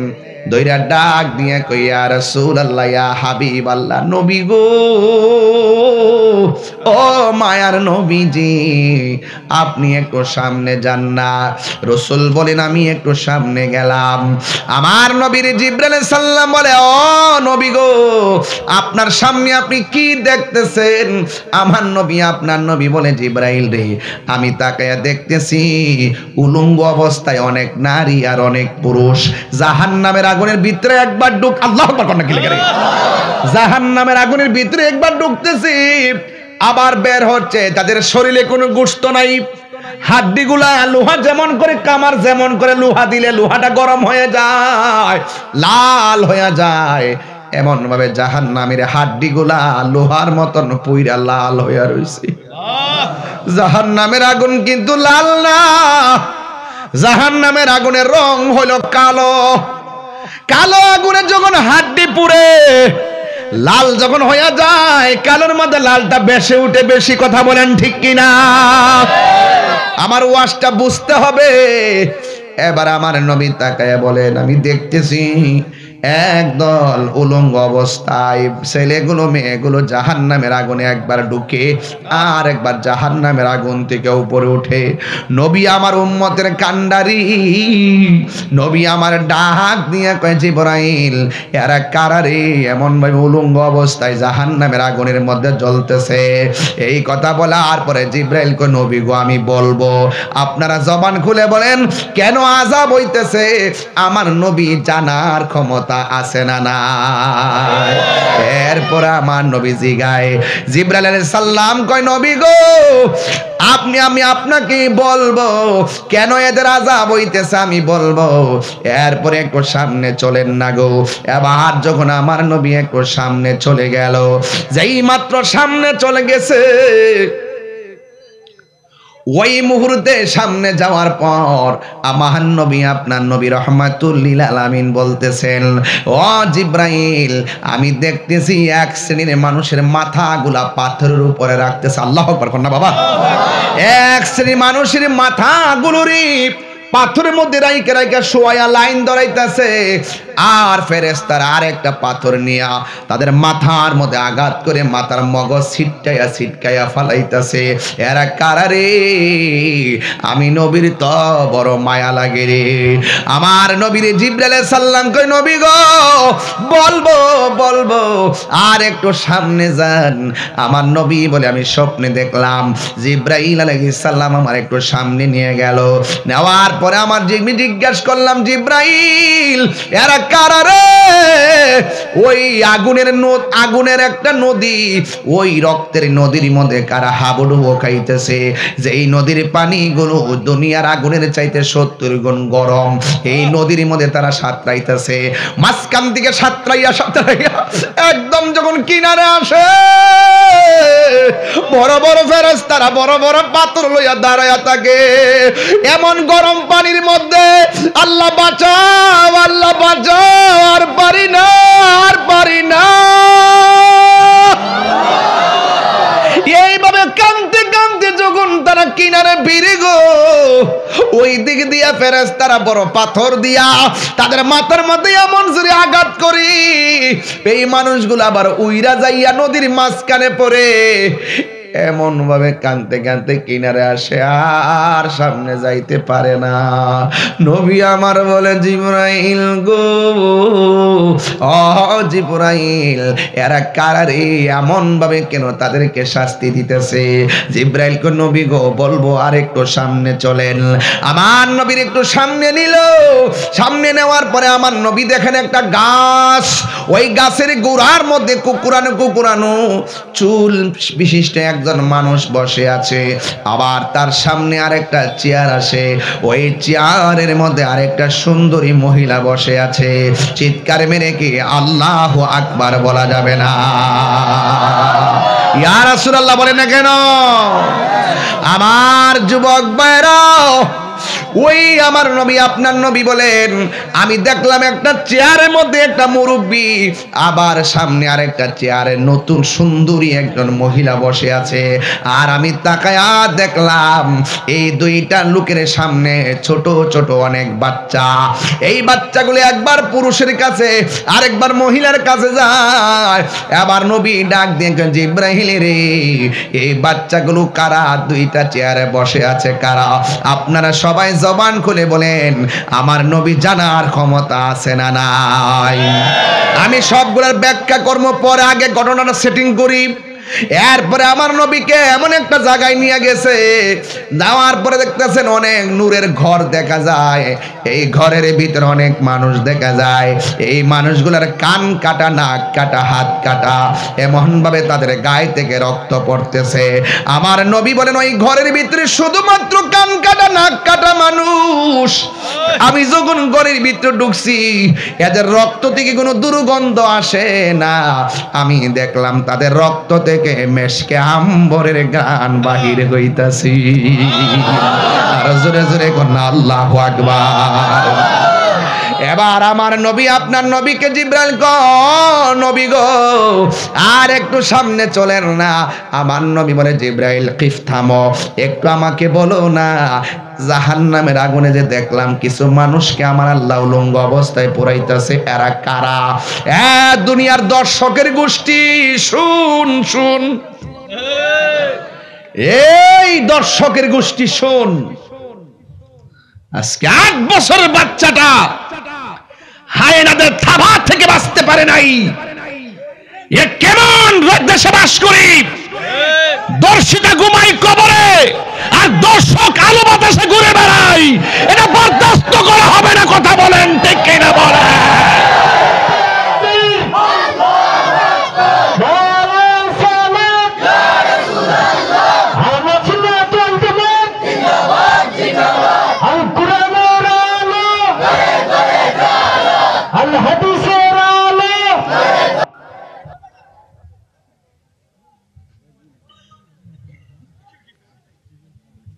দইরা ডাক দিয়ে কই ইয়া রাসূলুল্লাহ, ইয়া হাবিবাল্লাহ, নবী গো, ও মায়ার নবীজি, আপনি একটু সামনে যান না। রাসূল বলেন আমি একটু সামনে গেলাম। আমার নবীর জিবরাইল আলাইহিস সালাম বলে, ও নবী গো, আপনার সামনে আপনি কি দেখতেছেন? আমার নবী, আপনার নবী বলে, জিবরাইল রে, আমি তাকায়া দেখতেছি উলঙ্গ অবস্থায় অনেক নারী আর অনেক পুরুষ জাহান্নামের আগুনের ভিতরে একবার ঢুক। আল্লাহু আকবার কোন কি লাগে? জাহান্নামের আগুনের ভিতরে একবার ঢুকতেছি, আবার বের হচ্ছে। তাদের শরীরে কোনো গোশত নাই, হাড্ডিগুলা লোহা যেমন করে কামার যেমন করে লোহা দিলে লোহাটা গরম হয়ে যায়, লাল হয়ে যায়, এমন ভাবে জাহান্নামের হাড্ডিগুলা লোহার মতন পুইরা লাল হয়ে রইছে। জাহান্নামের আগুন কিন্তু লাল না, জাহান্নামের আগুনের রং হলো কালো। কালো আগুনে যখন হাড্ডি পুড়ে লাল যখন হয়ে যায়, কালোর মধ্যে লালটা বেশি উঠে। বেশি কথা বলেন ঠিক কিনা? আমার ওয়াজটা বুঝতে হবে। এবার আমার নবী তাকায়া বলেন, আমি দেখতেছি একদল উলঙ্গ অবস্থায় ছেলেগুলো মেয়েগুলো জাহান্নামের আগুনে একবার ঢুকে আর একবার জাহান্নামের আগুন থেকে উপরে উঠে। নবী আমার উম্মতের কান্ডারি, নবী আমার ডাক দিয়ে কয় জিবরাইল এরা কারারে এমন ভাবে উলঙ্গ অবস্থায় জাহান্নামের আগুনের মধ্যে জ্বলতেছে। এই কথা বলার পরে জিবরাইল কয় নবী গো আমি বলবো, আপনারা জবান খুলে বলেন কেন আযাব হইতেছে। আমার নবী জানার ক্ষমতা আছে না নাই? এরপর আমার নবী জিগায়, জিবরাইল আলাইহিস সালাম কয় নবী গো আমি আপনাকে বলবো কেন এদের আযাব হইতেছে, আমি বলবো। এরপরে একটু সামনে চলেন না গো। এবার যখন আমার নবী একটু সামনে চলে গেল, যেই মাত্র সামনে চলে গেছে, ওই মুহূর্তে সামনে যাওয়ার পর আমার নবী আপনার নবী রাহমাতুল লিল আলামিন বলতেছেন, ও জিবরাইল আমি দেখতেছি এক শ্রেণীর মানুষের মাথাগুলা পাথরের উপরে রাখতেছে। আল্লাহু আকবার কর না বাবা। এক শ্রেণীর মানুষের মাথাগুলোরই পাথরের মধ্যে রাইকে রাইকে শোয়া লাইন ধরাইতেছে, আর ফেরেশতারা আরেকটা পাথর নিয়া তাদের মাথার মধ্যে আঘাত করে মাথার মগজ ছিটকাইয়া ছিটকাইয়া ফালাইতেছে। এরা কারারে? আমি নবীর তো বড় মায়া লাগে রে। আমার নবীর জিবরাইল আলাইহিস সালাম কই নবী গো বলবো বলবো আর একটু সামনে যান। আমার নবী বলে আমি স্বপ্নে দেখলাম জিবরাইল আলাইহিস সালাম আমার একটু সামনে নিয়ে গেল। নেওয়ার পরে আমার জিজ্ঞাসা করলাম জিবরাইল এরা কারা রে? ওই আগুনের একটা নদী, ওই রক্তের নদীর মধ্যে কারা হাবুডুবু খাইতেছে, যে এই নদীর পানিগুলো দুনিয়ার আগুনের চাইতে 70 গুণ গরম। এই নদীর মধ্যে তারা সাঁতরাইতেছে, মাঝখান থেকে সাঁতরাইয়া একদম যখন কিনারে আসে, বড় বড় ফেরেশতারা বড় বড় পাথর লইয়া দাঁড়ায়া থাকে। এমন গরম পানির মধ্যে আল্লাহ বাঁচাও আল্লাহ বাঁচাও, আর পারি না আর পারি না। এইভাবে কাঁদতে কাঁদতে যখন তারা কিনারে ভিড়ে গো, ওই দিক দিয়া ফেরেশতারা বড় পাথর দিয়া তাদের মাথার মধ্যে এমন জোরে আঘাত করি, এই মানুষগুলো আবার উইরা যাইয়া নদীর মাঝখানে পড়ে এমন ভাবে কাঁদতে কাঁদতে কিনারে আসে, আর সামনে যাইতে পারে না। নবী আমার বলে জিবরাইল গো ও জিবরাইল এরা কারা রে? এমন ভাবে কেন তাদেরকে শাস্তি দিতেছে? জিবরাইল কো নবী গো বলবো আর একটু সামনে চলেন। আমার নবীর একটু সামনে নিল। সামনে নেওয়ার পরে আমার নবী দেখেন একটা গাছ, ওই গাছের গোড়ার মধ্যে কুকুরানো কুকুরানো চুল বিশিষ্ট একজন মানুষ বসে আছে। আবার তার সামনে আরেকটা চেয়ার আসে, ওই চেয়ারের মধ্যে আরেকটা সুন্দরী মহিলা বসে আছে। চিৎকার মেরে কি আল্লাহু আকবার বলা যাবে না? ইয়া রাসূলুল্লাহ বলেন না কেন? আমার যুবক ভাইরা, ওই আমার নবী আপনার নবী বলেন আমি দেখলাম একটা চেয়ারের মধ্যে একটা মুরব্বী, আবার সামনে আরেকটা চেয়ারে নতুন সুন্দরী একজন মহিলা বসে আছে। আর আমি তাকায়া দেখলাম এই দুইটা লোকের সামনে ছোট ছোট অনেক বাচ্চা। এই বাচ্চাগুলো একবার পুরুষের কাছে আরেকবার মহিলার কাছে যায়। আবার নবী ডাক দিয়ে জিবরাইল রে এই বাচ্চাগুলো কারা? দুইটা চেয়ারে বসে আছে কারা? আপনারা সবাই জবান খুলে বলেন আমার নবী জানার ক্ষমতা আছে না নাই? আমি সবগুলোর ব্যাখ্যা করব পরে, আগে ঘটনাটা সেটিং করি। এরপরে আমার নবীকে এমন একটা জায়গায় নিয়ে গেছে, যাওয়ার পরে দেখতেছেন অনেক নূরের ঘর দেখা যায়। এই ঘরের ভিতরে অনেক মানুষ দেখা যায়। এই মানুষগুলোর কান কাটা, নাক কাটা, হাত কাটা, এমন ভাবে তাদের গায়ে থেকে রক্ত পড়তেছে। আমার নবী বলেন ওই ঘরের ভিতরে শুধুমাত্র কান কাটা নাক কাটা মানুষ। আমি যখন ঘরের ভিতরে ঢুকছি, এদের রক্ত থেকে কোনো দুর্গন্ধ আসে না। আমি দেখলাম তাদের রক্ত থেকে মেশকে আম্বরের গান বাহির হইতাছি। আর জোরে জোরে কোন আল্লাহু আকবার। এবার আমার নবী আপনার নবীকে জিব্রাইল নবী গো আর একটু সামনে চলেন না। আমার নবী বলে জিব্রাইল কিফ থামো, একটু আমাকে বলো না জাহান্নামের আগুনে যে দেখলাম কিছু মানুষকে আমার আল্লাহ উলঙ্গ অবস্থায় পোড়াইতেছে, এরা কারা? দুনিয়ার দর্শকের গোষ্ঠী শুন শুন, এই দর্শকের গোষ্ঠী শুন। আজকে 8 বছরের বাচ্চাটা হায়েনাদের থাবা থেকে বাঁচতে পারে নাই। এ কেমন দেশে বাস করি? দর্শিতা ঘুমাই কবরে আর দর্শক আলো বাতাসে ঘুরে বেড়াই, এটা বরদাস্ত করা হবে না। কথা বলেন ঠিক কিনা বলেন?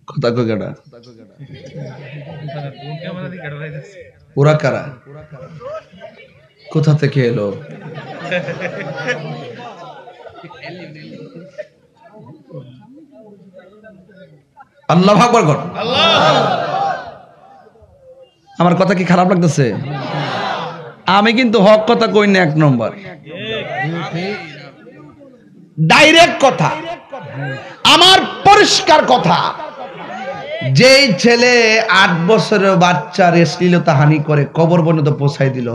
কথা কইটা ওরা কারা? কোথা থেকে এলো? আল্লাহু আকবার কর। আমার কথা কি খারাপ লাগতেছে? আমি কিন্তু হক কথা কই না, 1 নম্বর ডাইরেক্ট কথা, আমার পরিষ্কার কথা। যেই ছেলে 8 বছরের বাচ্চার শ্লীলতা হানি করে কবর পর্যন্ত পৌঁছাই দিল,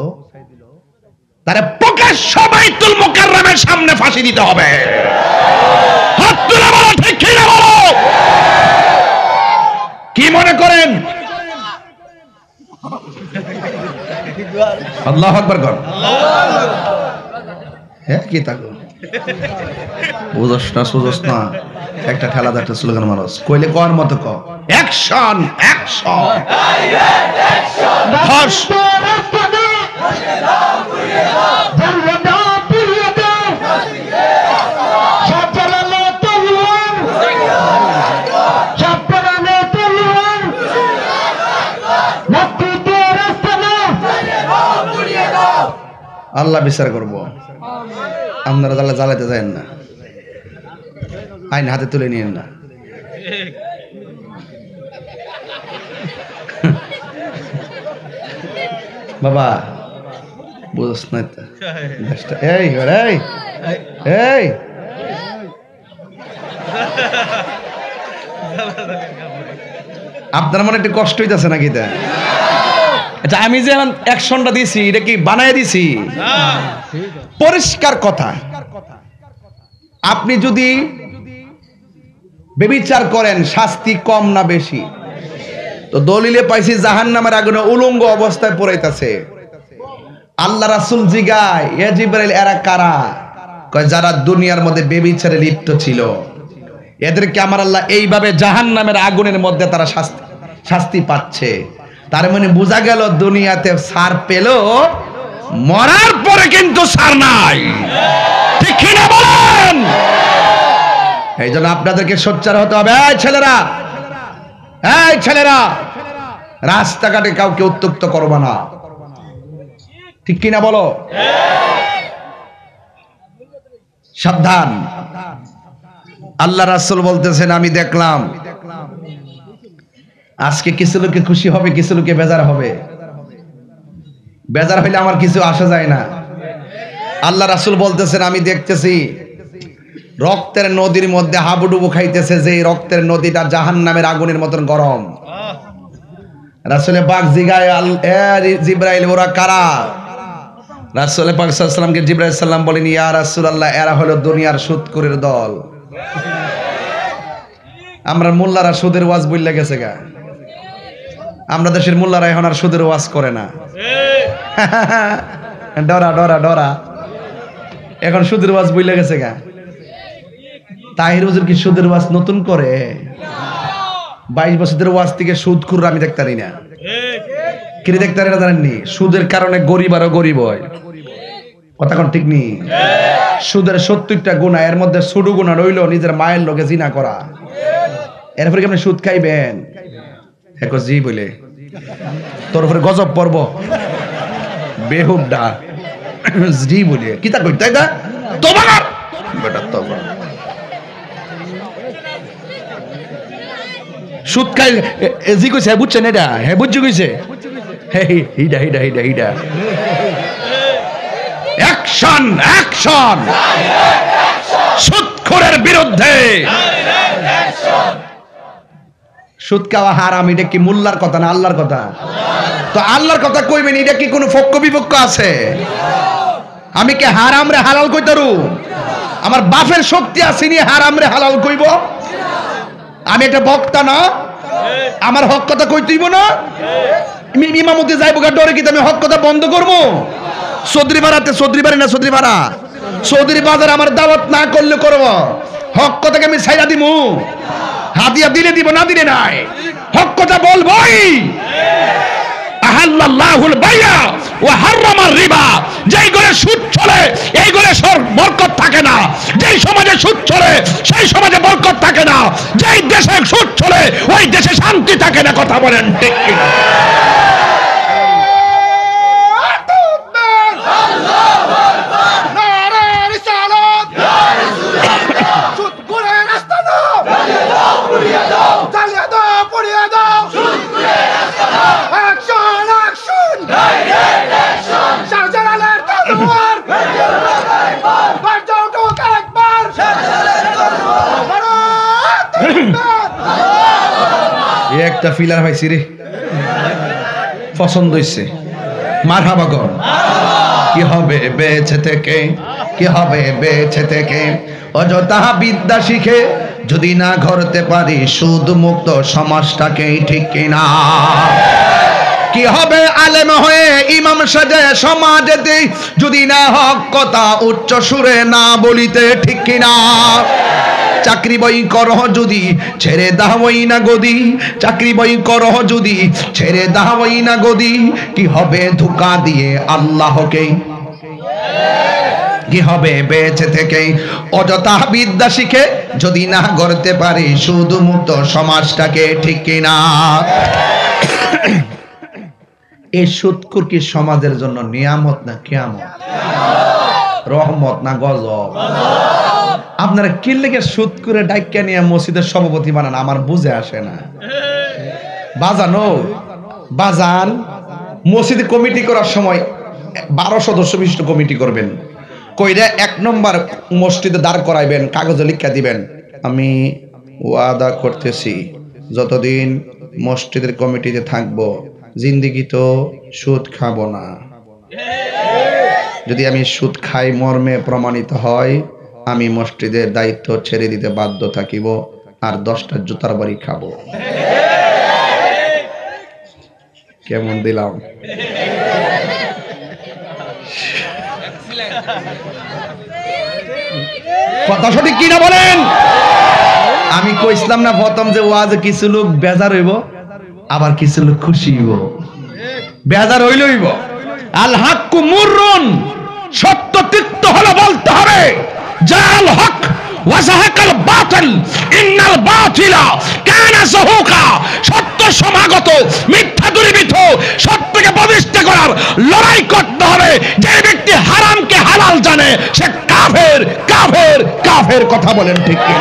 তারে প্রকাশ্য বাইতুল মুকাররমের সামনে ফাঁসি দিতে হবে। হাত তুলে বলো ঠিক কিনা বলো? কি মনে করেন? আল্লাহু আকবার কর। হ্যাঁ কি তাকো বুঝছ না সুঝছ না, একটা ঠেলা একটা স্লোগান মারস কইলে কোন মত ক অ্যাকশন অ্যাকশন হর্ষ আল্লাহ বিচার করব। আপনারা তাহলে জ্বালাতে যায়েন না, আইন হাতে তুলে নিয়েন না। বাবা বুঝছ না এই এই এই আপনার মনে একটু কষ্ট হইতেছে নাকি? তা আচ্ছা, আমি যে অ্যাকশনটা দিছি এটা কি বানায় দিছি? পরিষ্কার কথা। আপনি যদি বেবিচার করেন শাস্তি কম না বেশি? তো দলিলে পাইছি জাহান্নামের আগুনে উলঙ্গ অবস্থায় পড়াইতেছে। আল্লাহ রাসূল জিগায়, ইয়া জিবরাইল এরা কারা? কয় যারা দুনিয়ার মধ্যে বেবিচারে লিপ্ত ছিল, এদেরকে আমার আল্লাহ এইভাবে জাহান্নামের আগুনের মধ্যে তারা শাস্তি পাচ্ছে। তার মানে বোঝা গেল দুনিয়াতে ছাড় পেল, মরার পরে কিন্তু ছাড় নাই। ঠিক কিনা বলেন? এই জন্য আপনাদেরকে সোচ্চার হতে হবে। এই ছেলেরা রাস্তাঘাটে কাউকে উত্ত্যক্ত করবে না। ঠিক কিনা বলো? সাবধান। আল্লাহ রাসূল বলতেছেন, আমি দেখলাম আজকে কিছু লোকে খুশি হবে, কিছু লোকে বেজার হবে। বেজার হইলে আমার কিছু আসা যায় না। আল্লাহ রাসূল বলতেছেন, আমি দেখতেছি রক্তের নদীর মধ্যে হাবুডুবু খাইতেছে, যে রক্তের নদীটা জাহান্নামের আগুনের মতন গরম। রাসূল পাক জিগায়, জিবরাইল ওরা কারা? রাসূল পাক সাল্লাল্লাহু আলাইহি ওয়াসাল্লামকে জিবরাইল সাল্লাম বলেন, ইয়া রাসূলুল্লাহ এরা হলো দুনিয়ার সুদখোরের দল। আমরা মোল্লারা সুদের ওয়াজ বইলা গেছে গা। আমরা দেশের মোল্লারা এখন আর সুদের ওয়াজ করে না। ডরা ডরা ডরা এখন সুদের ওয়াজ বইলা গেছে গা। তাহির হুজুর কি সুদের ওয়াজ নতুন করে? 22 বছরের ওয়াজ থেকে সুদখোর আমি দেখতারি না। কি দেখতারি না জানেননি? সুদের কারণে গরিব আরো গরিব হয়। কথা কোন ঠিক নি? সুদের 70টা গুনাহ, এর মধ্যে ছোট গুনাহ রইল নিজের মায়ের লগে জিনা করা। এরপরে কি আপনি সুদ খাইবেন? জি বলে তোর উপরে গজব পড়ব। বেহুদা জি বলে কি তা কইতে গা তোবা কর বেটা তোবা সুদ খাই জি কইছে বুঝছেন এটা হ্যাঁ বুঝছি কইছে হিডা অ্যাকশন অ্যাকশন সুদখোরের বিরুদ্ধে সুদ খাওয়া হারাম এটা কি মোল্লার কথা না আল্লাহর কথা তো আল্লাহর কথা কইবেন এটা কি কোনো পক্ষ বিপক্ষ আছে আমি কি হারাম রে হালাল কইতারু আমার বাপের শক্তি আছে নি হারাম রে হালাল কইব আমি একটা বক্তা না আমার হক কথা কইতেইব না ইমামতি যাইব গা ডরে কি আমি হক কথা বন্ধ করবো চৌধুরী ভাড়াতে চৌধুরী বাড়ি না চৌধুরী ভাড়া চৌধুরী বাজার আমার দাওয়াত না করলে করব হক কথাকে আমি ছাইরা দিমু হাদিয়া দিলে দিব না দিলে নাই হক কথা বলবই আহাল্লাল্লাহুল বাইয়া ওয়া হারামার রিবা যেই ঘরে সুদ চলে এই ঘরে বরকত থাকে না যেই সমাজে সুদ চলে সেই সমাজে বরকত থাকে না যেই দেশে সুদ চলে ওই দেশে শান্তি থাকে না কথা বলেন ঠিক কি একটা ফিলার পাইছি রে পছন্দ হইছে মারহাবা কর কি হবে বেঁচে থেকে কি হবে বেঁচে থেকে অযথা বিদ্যা শিখে যদি না গড়তে পারি সুদ মুক্ত সমাজটাকে ঠিক কিনা কি হবে আলেম হয়ে ইমাম সাজে সমাজেতে যদি না হক কথা উচ্চ সুরে না বলিতে ঠিক কিনা চাকরি বই করহ যদি ছেড়ে দাওই না গদি চাকরি বই করহ যদি ছেড়ে দাওই না গদি কি হবে ধোঁকা দিয়ে আল্লাহকে কি হবে বেঁচে থেকে অযথা বিদ্যা শিখে যদি না গড়তে পারি শুধু মুক্ত সমাজটাকে ঠিক কিনা এই সুদখোর কি সমাজের জন্য নিয়ামত না কিয়ামত রহমত না গজব আপনারা কি লেগে সুদ করে ডাইকা নিয়ে মসজিদের সভাপতি বানান আমার বুঝে আসে না বাজান মসজিদে কমিটি করার সময় 12 সদস্য বিশিষ্ট কমিটি করবেন কইরা 1 নম্বর মসজিদে দাঁড় করাইবেন কাগজে লিখা দিবেন আমি ওয়াদা করতেছি যতদিন মসজিদের কমিটিতে থাকবো জিন্দেগি তো সুদ খাবো না যদি আমি সুদ খাই মর্মে প্রমাণিত হয় আমি মসজিদের দায়িত্ব ছেড়ে দিতে বাধ্য থাকিব আর 10টা জুতার বাড়ি খাবো কেমন দিলাম কথা সঠিক কিনা বলেন আমি কইছিলাম না প্রথম যে ওয়াজে কিছু লোক বেজার হইব আবার কিছু লোক খুশি হইব বেজার হইল হইব আল হাক্কু মুররুন সত্য তিক্ত হলে বলতে হবে জাল হক ওয়াজাহাকাল বাতিল ইন্নাল বাতিলা কানা যাহুকা সত্য সমাগত মিথ্যা দূরীভূত সত্যকে প্রতিষ্ঠা করার লড়াই করতে হবে যে ব্যক্তি হারামকে হালাল জানে সে কাফের কাফের কাফের কথা বলেন ঠিক কি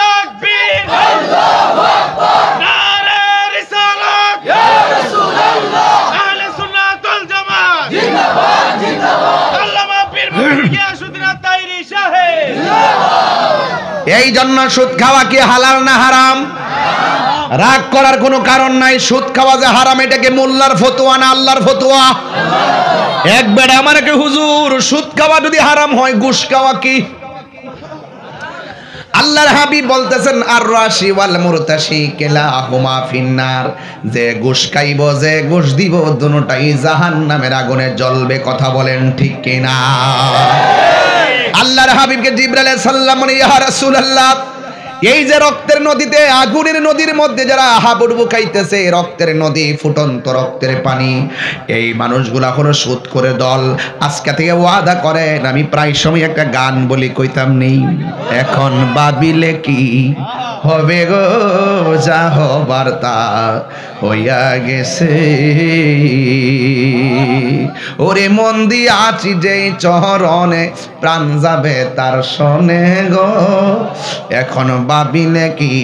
তাকবীর আল্লাহু আকবার নারে রিসালাত ইয়া রাসূলুল্লাহ আহলে সুন্নাত ওয়াল জামাত জিন্দাবাদ জিন্দাবাদ আল্লামা পীর মুফতি গিয়াসউদ্দিন তাইরি সাহেব জিন্দাবাদ এই জন্য সুদ খাওয়া কি হালাল না হারাম রাগ করার কোনো কারণ নাই সুদ খাওয়া যে হারাম এটাকে মোল্লার ফতোয়া না আল্লাহর ফতোয়া এক বেড়া আমাকে হুজুর সুদ খাওয়া যদি হারাম হয় ঘুষ খাওয়া কি আল্লাহর হাবিব বলতেছেন আর রাশি ওয়াল মুরতাশি কিলাহুমা ফিন্নার যে ঘুষ খাইব যে ঘুষ দিব দুটোটাই জাহান্নামের আগুনে জ্বলবে কথা বলেন ঠিক কিনা আল্লাহর হাবিবকে জিবরাইল আলাইহিস সালাম বলে ইয়া রাসূলুল্লাহ এই যে রক্তের নদীতে আগুনের নদীর মধ্যে যারা হাবুডুবু খাইতেছে রক্তের নদী ফুটন্ত রক্তের পানি এই মানুষগুলা হলো সুদ করে দল আজকে থেকে ওয়াদা করেন আমি প্রায় সময় একটা গান বলি কইতাম নেই এখন ভাবিলে কি হবে গো যা হবার তা হইয়া গেছে। ওরে মন দিয়াছি যেই চরণে, প্রাণ যাবে তার শোনে গো। এখন ভাবিলে কি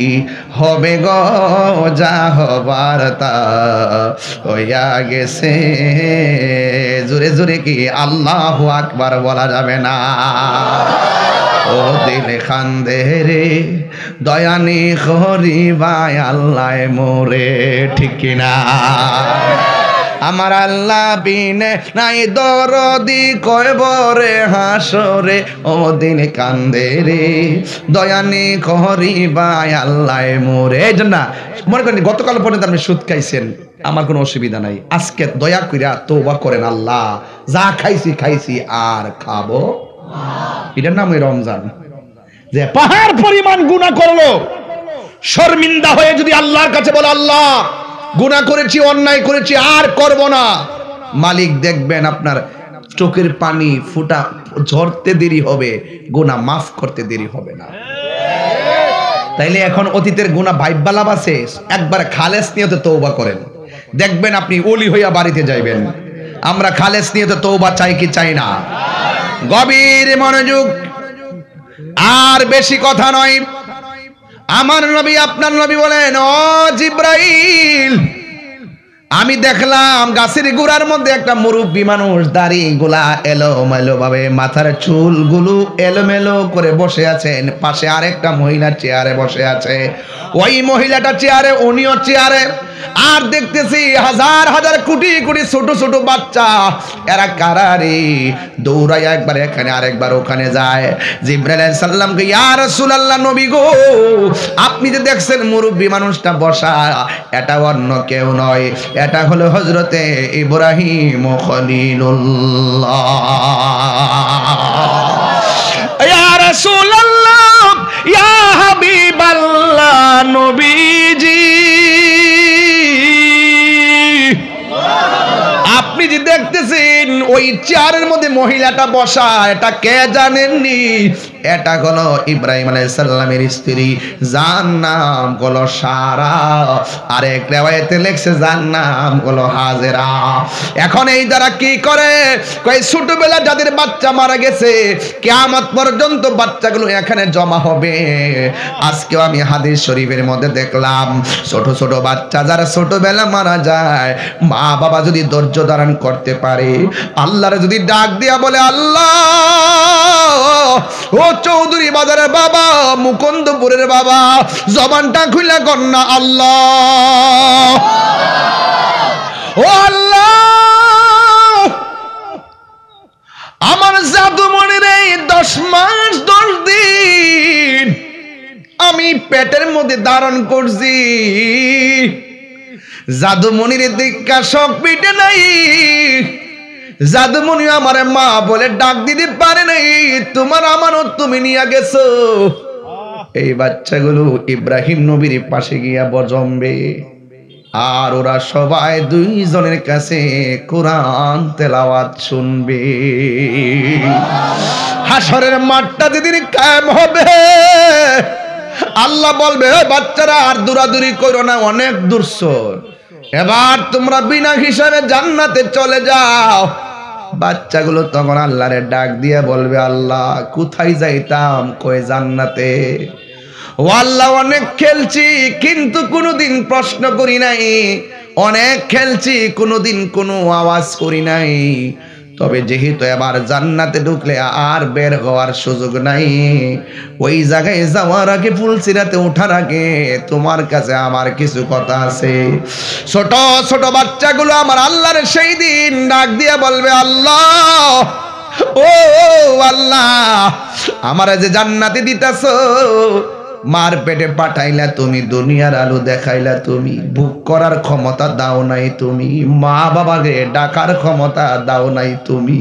হবে গো, যা হবার তা হইয়া গেছে। জোরে জোরে কি আল্লাহু আকবার বলা যাবে না? ও দিল খান্দে রে দয়ানি করিবাই আল্লাহ মোরে, ঠিক কিনা? আমার আল্লাহ বিনে নাই দরদি, কয়বরে হাসরে ও দিন কান্দে রে দয়ানি করিবাই আল্লাহ মোরে। এই জন্য মনে করেন গতকাল পর্যন্ত আপনি সুদ খাইছেন, আমার কোনো অসুবিধা নাই, আজকে দয়া কইরা তওবা করেন, আল্লাহ যা খাইছি খাইছি আর খাবো। এটার নাম ওই রমজান। যে পাহাড় পরিমাণ গুনাহ করলো, শর্মিন্দা হয়ে যদি আল্লাহর কাছে বলে আল্লাহ গুনাহ করেছি, অন্যায় করেছি, আর করব না, মালিক দেখবেন আপনার চোখের পানি ফুটা ঝরতে দেরি হবে, গুনাহ মাফ করতে দেরি হবে না। তাইলে এখন অতীতের গুনাহ ভাইব্বা লাভ আছে, একবার খালেস নিয়তে তওবা করেন, দেখবেন আপনি ওলি হইয়া বাড়িতে যাইবেন। আমরা খালেস নিয়তে তওবা চাই কি চাই না? গভীর মনোযোগ, আর বেশি কথা নয়। আমার নবী আপনার নবী বলেন, ও জিব্রাইল, আমি দেখলাম গাছের গোড়ার মধ্যে একটা মুরব্বী মানুষ, দাড়ি গুলা এলোমেলো ভাবে, মাথার চুলগুলো এলোমেলো করে বসে আছেন। পাশে আরেকটা মহিলা চেয়ারে বসে আছে, ওই মহিলাটা চেয়ারে, উনিও চেয়ারে। আর দেখতেছি হাজার হাজার কোটি কোটি ছোট ছোট বাচ্চা, এরা কারারে দৌড়ায় একবার এখানে আরেকবার ওখানে যায়। জিবরাইল আলাইহিস সালামকে, ইয়া রাসূলুল্লাহ, নবী গো, আপনি যে দেখছেন মুরব্বী মানুষটা বসা, এটা অন্য কেউ নয়, এটা হলো হযরতে ইব্রাহিম খলিলুল্লাহ। ইয়া রাসূলুল্লাহ, ইয়া হাবিবাল্লাহ, নবীজি, আপনি যে দেখতেছেন ওই চেয়ারের মধ্যে মহিলাটা বসা, এটা কে জানেননি? এটা হলো ইব্রাহিম আলাইহিস সালামের স্ত্রী, যার নাম হলো সারা। আরেক রিওয়ায়াতে লেখছে যার নাম হলো হাজেরা। এখন এই দ্বারা কি করে, কই ছোটবেলা যাদের বাচ্চা মারা গেছে, কিয়ামত পর্যন্ত বাচ্চাগুলো এখানে জমা হবে। আজকেও আমি হাদিস শরীফের মধ্যে দেখলাম, ছোট ছোট বাচ্চা যারা ছোটবেলা মারা যায়, মা বাবা যদি ধৈর্য ধারণ করতে পারে, আল্লাহর যদি ডাক দিয়া বলে, আল্লাহ ও চৌধুরী বাজারের বাবা, মুকুন্দপুরের বাবা, জবানটা খুলে কন্যা আল্লাহ, ও আল্লাহ, আমার জাদুমণির এই 10 মাস 10 দিন আমি পেটের মধ্যে ধারণ করছি, জাদুমণির দীক্ষা শখ পিটে নাই, জাদুমণি আমার মা বলে ডাক দিতে পারে নাই, তোমার আমানত তুমি নিয়ে গেছো। এই বাচ্চাগুলো ইব্রাহিম নবীর পাশে গিয়া বজম্বে, আর ওরা সবাই 2 জনের কাছে কোরআন তেলাওয়াত শুনবে। হাসরের মাঠটা যেদিন কায়েম হবে, আল্লাহ বলবে, বাচ্চারা আর দৌড়াদৌড়ি করো না, অনেক দূরসর, এবার তোমরা বিনা হিসাবে জান্নাতে চলে যাও। বাচ্চাগুলো তখন আল্লাহরে ডাক দিয়ে বলবে, আল্লাহ কোথায় যাইতাম? কই জান্নাতে। ও আল্লাহ, অনেক খেলছি কিন্তু কোনোদিন প্রশ্ন করি নাই, অনেক খেলছি কোনোদিন কোনো আওয়াজ করি নাই, তবে যেহেতু এবার জান্নাতে ঢুকলে আর বের হওয়ার সুযোগ নাই, ওই জায়গায় যাওয়ার আগে, ফুলসিরাতে ওঠার আগে তোমার কাছে আমার কিছু কথা আছে। ছোট ছোট বাচ্চাগুলো আমার আল্লাহর সেই দিন ডাক দিয়ে বলবে, আল্লাহ ও আল্লাহ, আমারে যে জান্নাতে দিতাছো, মার পেটে পাঠাইলা তুমি, দুনিয়ার আলো দেখাইলা তুমি, ভোগ করার ক্ষমতা দাও নাই তুমি, মা বাবাকে ডাকার ক্ষমতা দাও নাই তুমি,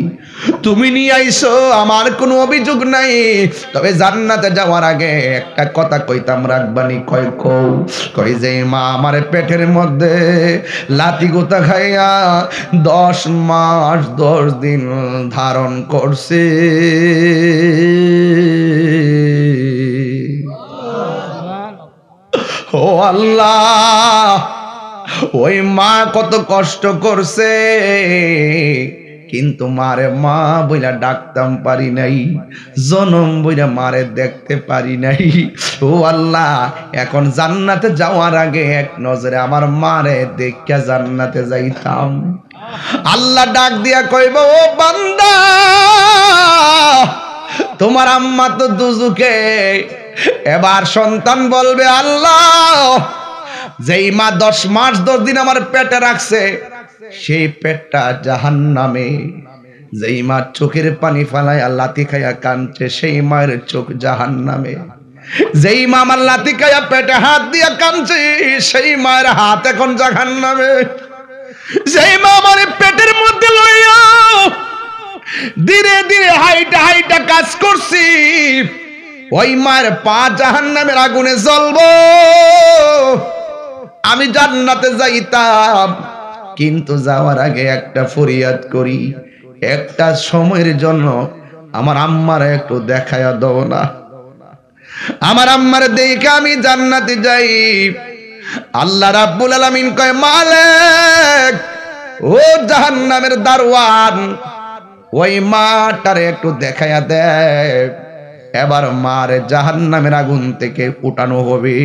তুমি নিয়ে আইছো, আমার কোনো অভিযোগ নাই, তবে জান্নাতে যাওয়ার আগে একটা কথা কইতাম রাখবানি। কই যে মা আমার পেটের মধ্যে লাতি গোতা খাইয়া 10 মাস 10 দিন ধারণ করছে, ও আল্লাহ, ওই মা কত কষ্ট করছে, কিন্তু মারে মা বইলা ডাকতাম পারি নাই, জনম বইলা মারে দেখতে পারি নাই। ও আল্লাহ, এখন জান্নাতে যাওয়ার আগে এক নজরে আমার মারে দেখা জান্নাতে যাইতাম। আল্লাহ ডাক দিয়া কইব, ও বান্দা, তোমার আম্মা তো দুজুকে। এবার সন্তান বলবে, আল্লাহ, যেই মা 10 মাস 10 দিন আমার পেটে রাখছে, সেই পেটটা জাহান্নামে। যেই মা চোখের পানি ফালায় লাথি খাইয়া কাঁদছে, সেই মায়ের চোখ জাহান্নামে। যেই মা আমার লাথি খাইয়া পেটে হাত দিয়া কাঁদছে, সেই মায়ের হাত এখন জাহান্নামে। যেই মা আমার পেটের মধ্যে লইয়া ধীরে ধীরে হাইটা হাইটা কাজ করছি, ওই মায়ের পা জাহান্নামের আগুনে জ্বলবো। আমি জান্নাতে যাইতাম, কিন্তু যাওয়ার আগে একটা ফরিয়াদ করি, একটা সময়ের জন্য আমার আম্মার একটু দেখায়া দাও না। আমার আম্মার দেখে আমি জান্নাতে যাই। আল্লাহ রাব্বুল আলামিন কয়, মালিক, ও জাহান্নামের দারওয়ান, ওই মাটারে একটু দেখায়া দেয়। এবার মারে জাহান্নামের আগুন থেকে উঠানো হবে।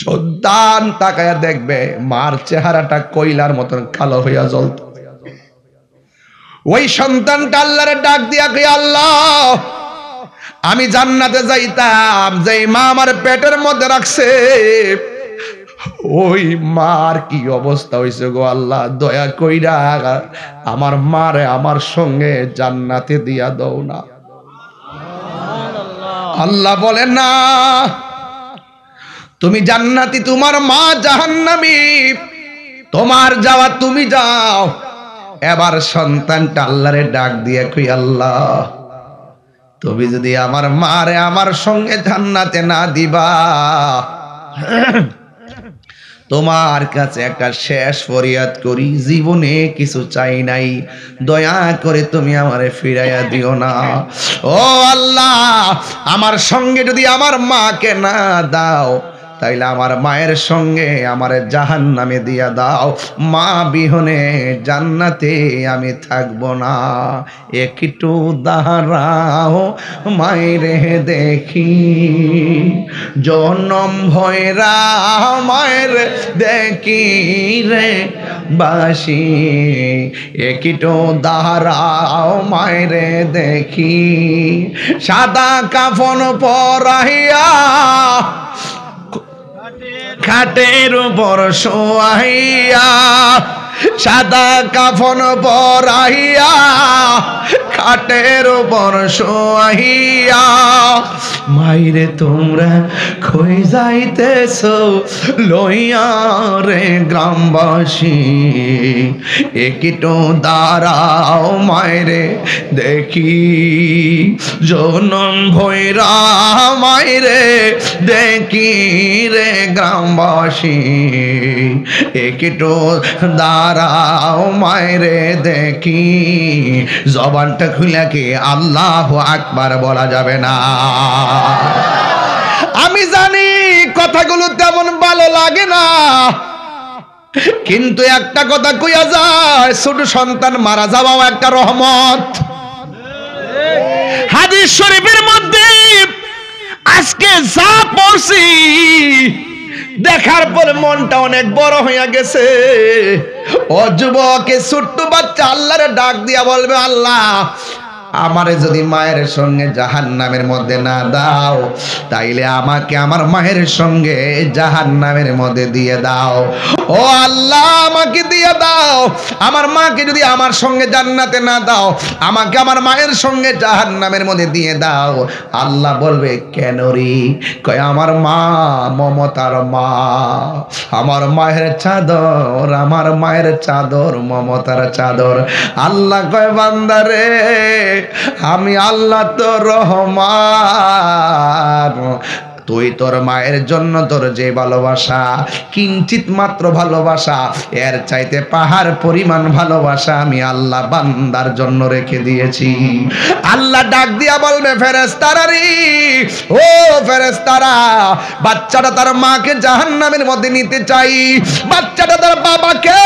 সন্তান তাকায়া দেখবে মার চেহারাটা কয়লার মতন কালো হইয়া জ্বলত। ওই সন্তানটা আল্লাহরে ডাক দিয়া কই, আল্লাহ, আমি জান্নাতে যাইতাম, যেই মা আমার পেটের মধ্যে রাখছে, ওই মার কি অবস্থা হইছে গো আল্লাহ, দয়া কইরা আমার মারে আমার সঙ্গে জান্নাতে দিয়া দাও না। আল্লাহ বলেন, না, তুমি জান্নাতি, তোমার মা জাহান্নামী, তোমার যাওয়া তুমি যাও। এবার সন্তানটা আল্লাহরে ডাক দিয়ে কই, আল্লাহ, তুমি যদি আমার মারে আমার সঙ্গে জান্নাতে না দিবা, তোমার কাছে একটা শেষ ফরিয়াদ করি, জীবনে কিছু চাই নাই, দয়া করে তুমি আমারে ফিরাইয়া দিও না। ও আল্লাহ, আমার সঙ্গে যদি আমার মাকে না দাও, তাইলে আমার মায়ের সঙ্গে আমার জাহান্নামে দিয়া দাও। মা বিহনে জান্নাতে আমি থাকবো না। একটু দাঁড়াও মায়েরে দেখি, জনম ভয়রা মায়ের দেখি রে বাসি। একটু দাঁড়াও মায়েরে দেখি, সাদা কাফন পরাইয়া খাটের উপর শোয়াইয়া, সাদা কাফন পরাইয়া খাটের উপর শোয়াইয়া। মাইরে তোমরা কই যাইতেছো লইয়া রে গ্রামবাসী, একটু দাঁড়াও মাইরে দেখি, জনম ভৈরা মাইরে দেখি রে গ্রামবাসী। একটু দাঁড়াও মাইরে দেখি। জবানটা খুলে কি আল্লাহু আকবার বলা যাবে না? আমি জানি কথাগুলো তেমন ভালো লাগে না, কিন্তু একটা কথা কইয়া যায়, ছোট সন্তান মারা যাওয়াও একটা রহমত। হাদিস শরীফের মধ্যে আজকে যা পড়ছি, দেখার পরে মনটা অনেক বড় হইয়া গেছে। ও যুবকে, ছোট্ট বাচ্চা আল্লাহরে ডাক দিয়া বলবে, আল্লাহ, আমারে যদি মায়ের সঙ্গে জাহান্নামের মধ্যে না দাও, তাইলে আমাকে আমার মায়ের সঙ্গে জাহান্নামের মধ্যে দিয়ে দাও। ও আল্লাহ, আমাকে দিয়ে দাও। আমার মাকে যদি আমার সঙ্গে জান্নাতে না দাও, আমাকে আমার মায়ের সঙ্গে জাহান্নামের মধ্যে দিয়ে দাও। আল্লাহ বলবে, কেন রে? কয়, আমার মা মমতার মা, আমার মায়ের চাদর, আমার মায়ের চাদর মমতার চাদর। আল্লাহ কয়, বান্দারে, আমি আল্লাহ তো রহমান, তুই তোর মায়ের জন্য তোর যে ভালোবাসা, কিঞ্চিত মাত্র ভালোবাসা, এর চাইতে পাহাড় পরিমাণ ভালোবাসা আমি আল্লাহ বান্দার জন্য রেখে দিয়েছি। আল্লাহ ডাক দিয়া বলবে, ফেরেশতারা রে, ও ফেরেশতারা, বাচ্চাটা তার মাকে জাহান্নামের মধ্যে নিতে চাই, বাচ্চাটা তার বাবাকে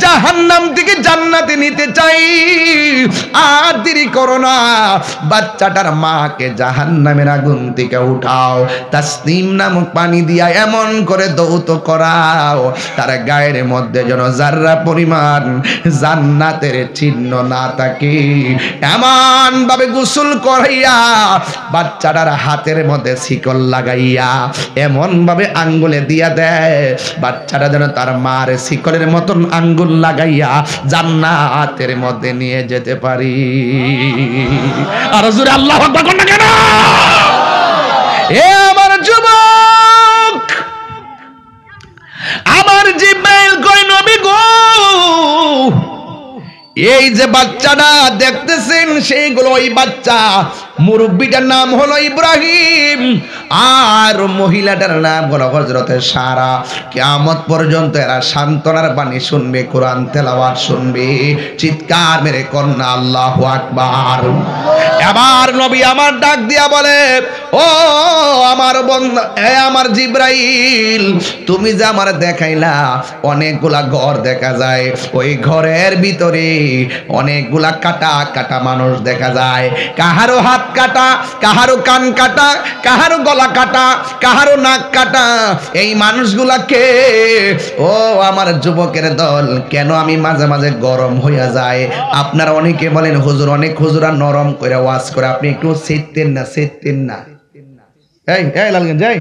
জাহান্নাম থেকে জান্নাতে নিতে চাই। আর দেরি করো না, বাচ্চাটার মাকে জাহান্নামের আগুন থেকে উঠাও, তাসনিম নামক পানি দিয়া এমন করে দৌত করাও তার গায়ের মধ্যে যেন যাররা পরিমাণ জান্নাতের চিহ্ন না থাকে। এমন ভাবে গোসল করাইয়া বাচ্চাটার হাতের মধ্যে শিকল লাগাইয়া এমন ভাবে আঙ্গুলে দিয়া দেয়, বাচ্চাটা যেন তার মার শিকলের মতন আঙ্গুল লাগাইয়া জান্নাতের মধ্যে নিয়ে যেতে পারি। আর জোরে আল্লাহু আকবার কোন না কেন? এ আমার যুবক, আমার জিব্রাইল কই নবী গো, এই যে বাচ্চাটা দেখতেছেন সেইগুলো ওই বাচ্চা, মুরব্বিটার নাম হলো ইব্রাহিম আর মহিলাটার নাম হলো হযরতে সারা। কিয়ামত পর্যন্ত এরা সান্ত্বনার বাণী শুনবে, কোরআন তেলাওয়াত শুনবে। চিৎকার মেরে কন্যা আল্লাহু আকবার। এবার নবী আমার ডাক দিয়া বলে, ও আমার বন্ধু, আমার জিব্রাইল, তুমি যে আমার দেখাইলা অনেকগুলা ঘর দেখা যায়, ওই ঘরের ভিতরে অনেকগুলা কাটা কাটা মানুষ দেখা যায়, কাহারো হাত কাটা, কাহারো কান কাটা, কাহারো গলা কাটা, কাহারো নাক কাটা। এই মানুষগুলাকে, ও আমার যুবকের দল, কেন আমি মাঝে মাঝে গরম হইয়া যায়? আপনারা অনেকে বলেন হুজুর, অনেক হুজুরা নরম করে ওয়াজ করে, আপনি একটু সেটতেন না, সেটতেন না। এই এই লালগঞ্জ যাই,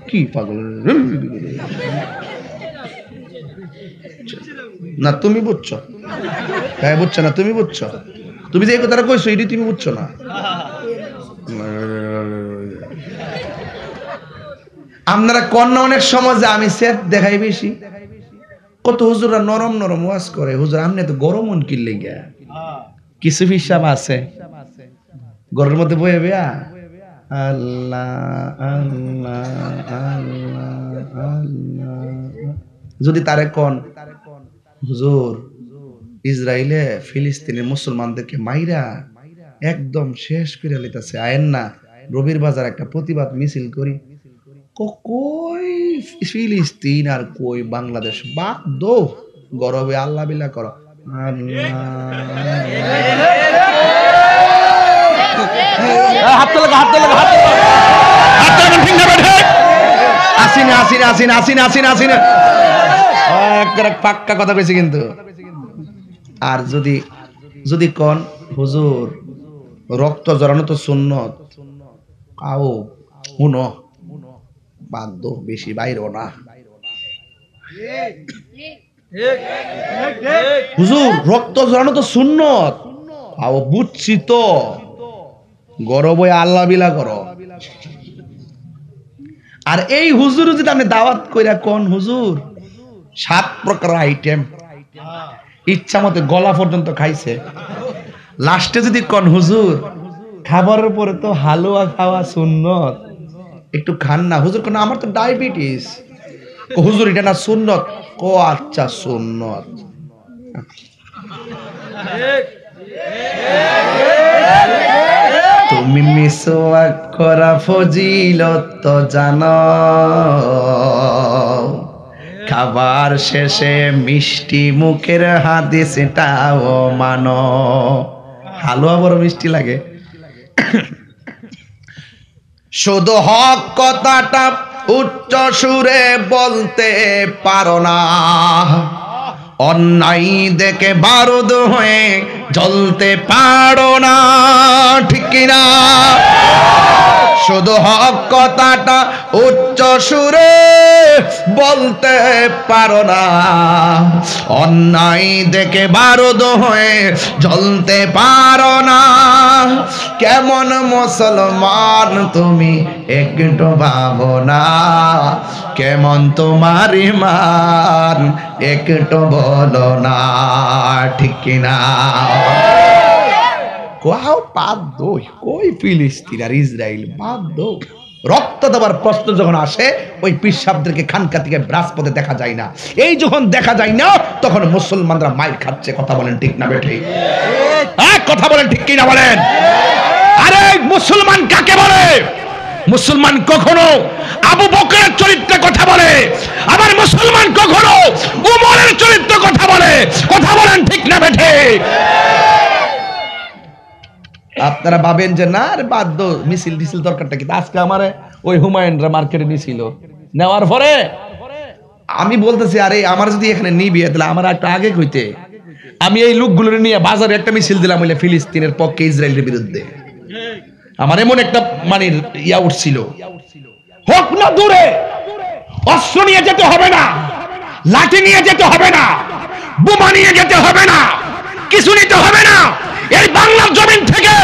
কি পাগল না, তুমি বুঝছো? হ্যাঁ বুঝছো না, তুমি বুঝছো? তুমি যে এই কথাটা কইছো এটি তুমি বুঝছো না। আপনারা কন্যা অনেক সময় যে আমি সেট দেখাই বেশি, কত হুজুরা নরম নরম ওয়াজ করে। হুজুর আপনি তো গরম মন কিনলে গিয়া কিছু হিসাব আছে ঘরের মধ্যে বয়ে বেয়া আল্লাহ আল্লাহ আল্লাহ আল্লাহ। যদি তারে কোন হুজুর ইসরায়েলে ফিলিস্তিনের মুসলমানদেরকে মাইরা একদম শেষ করে লিতেছে, আয়েন না রবির বাজার একটা প্রতিবাদ মিছিল করি, কই ফিলিস্তিন আর কই বাংলাদেশ, বাদ দো, গরবে আল্লাহ বিলা করো। পাক্কা কথা কইছি কিন্তু। আর যদি যদি কোন হুজুর রক্ত জড়ানো তো সুন্নত, আও শুনো বাধ্য, বেশি বাইরও না। হুজুর রক্ত জড়ানো তো সুন্নত, আও বুঝছি তো, গরব আল্লাহ বিলা করো। আর এই হুজুর যদি আপনি দাওয়াত কইরা কোন হুজুর 7 প্রকার আইটেম ইচ্ছা মতো গলা পর্যন্ত খাইছে, লাস্টে যদি কোন হুজুর খাবারের পরে তো হালুয়া খাওয়া সুন্নত, একটু খান না হুজুর, কোন আমার তো ডায়াবেটিস, হুজুর এটা না সুন্নত, ও আচ্ছা সুন্নত। তুমি মিসওয়াক করা ফজিলত তো জানো, খাবার শেষে মিষ্টি মুখের হাদিসটাও মানো। হালুয়া বড় মিষ্টি লাগে। শুধু হক কথাটা উচ্চ সুরে বলতে পারো না, অন্যায় দেখে বারুদ হয়ে জ্বলতে পারো না, ঠিক কিনা? শুধু হক কথাটা উচ্চ সুরে বলতে পারো না, অন্যায় দেখে বারুদ হয়ে জ্বলতে পারো না। কেমন মুসলমান তুমি একটু ভাবো না, কেমন তোমার ঈমান একটু বলো না, ঠিক কিনা? কোয়াও বাধ্য, কই ফিলিস্তিন আর ইসরায়েল বাধ্য। রক্ত দেওয়ার প্রশ্ন যখন আসে ওই পিসাবদেরকে খানকা থেকে রাজপথে দেখা যায় না। এই যখন দেখা যায় না তখন মুসলমানরা মাইর খাচ্ছে। কথা বলেন ঠিক না বেঠি? কথা বলেন ঠিক কি না বলেন? আরে মুসলমান কাকে বলে? মুসলমান কখনো আবু বকরের চরিত্রে কথা বলে, আবার মুসলমান কখনো উমরের চরিত্রে কথা বলে। কথা বলেন ঠিক না বেঠি? আপনারা ভাবেন যে না আর বাধ্য মিছিল ডিছিল দরকারটা কি? আজকে আমারে ওই হুমায়ুনরা মার্কেটে নিছিল, নেওয়ার পরে আমি বলতেছি আরে আমার যদি এখানে নিবি তাহলে আমার একটা আগে কইতে, আমি এই লোকগুলো নিয়ে বাজারে একটা মিছিল দিলাম হইলে ফিলিস্তিনের পক্ষে ইসরায়েলের বিরুদ্ধে। আমার এমন একটা মানে ইয়া উঠছিল, হোক না দূরে, অস্ত্র নিয়ে যেতে হবে না, লাঠি নিয়ে যেতে হবে না, বোমা নিয়ে যেতে হবে না, কিছু নিতে হবে না। এই বাংলার জমিন থেকে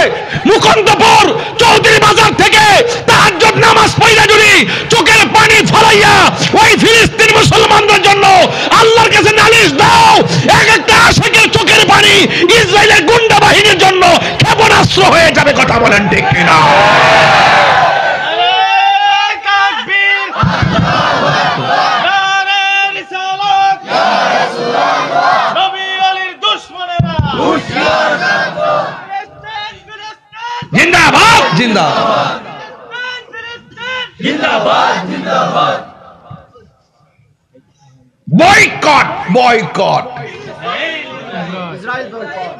মুকুন্দপুর চৌধুরী বাজার থেকে তাহাজ্জুদ নামাজ পড়া যদি চোখের পানি ফলাইয়া ওই ফিলিস্তিন মুসলমানদের জন্য আল্লাহর কাছে নালিশ দাও, এক একটা আশিকের চোখের পানি ইসরায়েলের গুন্ডা বাহিনীর জন্য ক্ষেপণাস্ত্র হয়ে যাবে। কথা বলেন ঠিক কিনা? জিন্দাবাদ জিন্দাবাদ জিন্দাবাদ জিন্দাবাদ। বয়কট বয়কট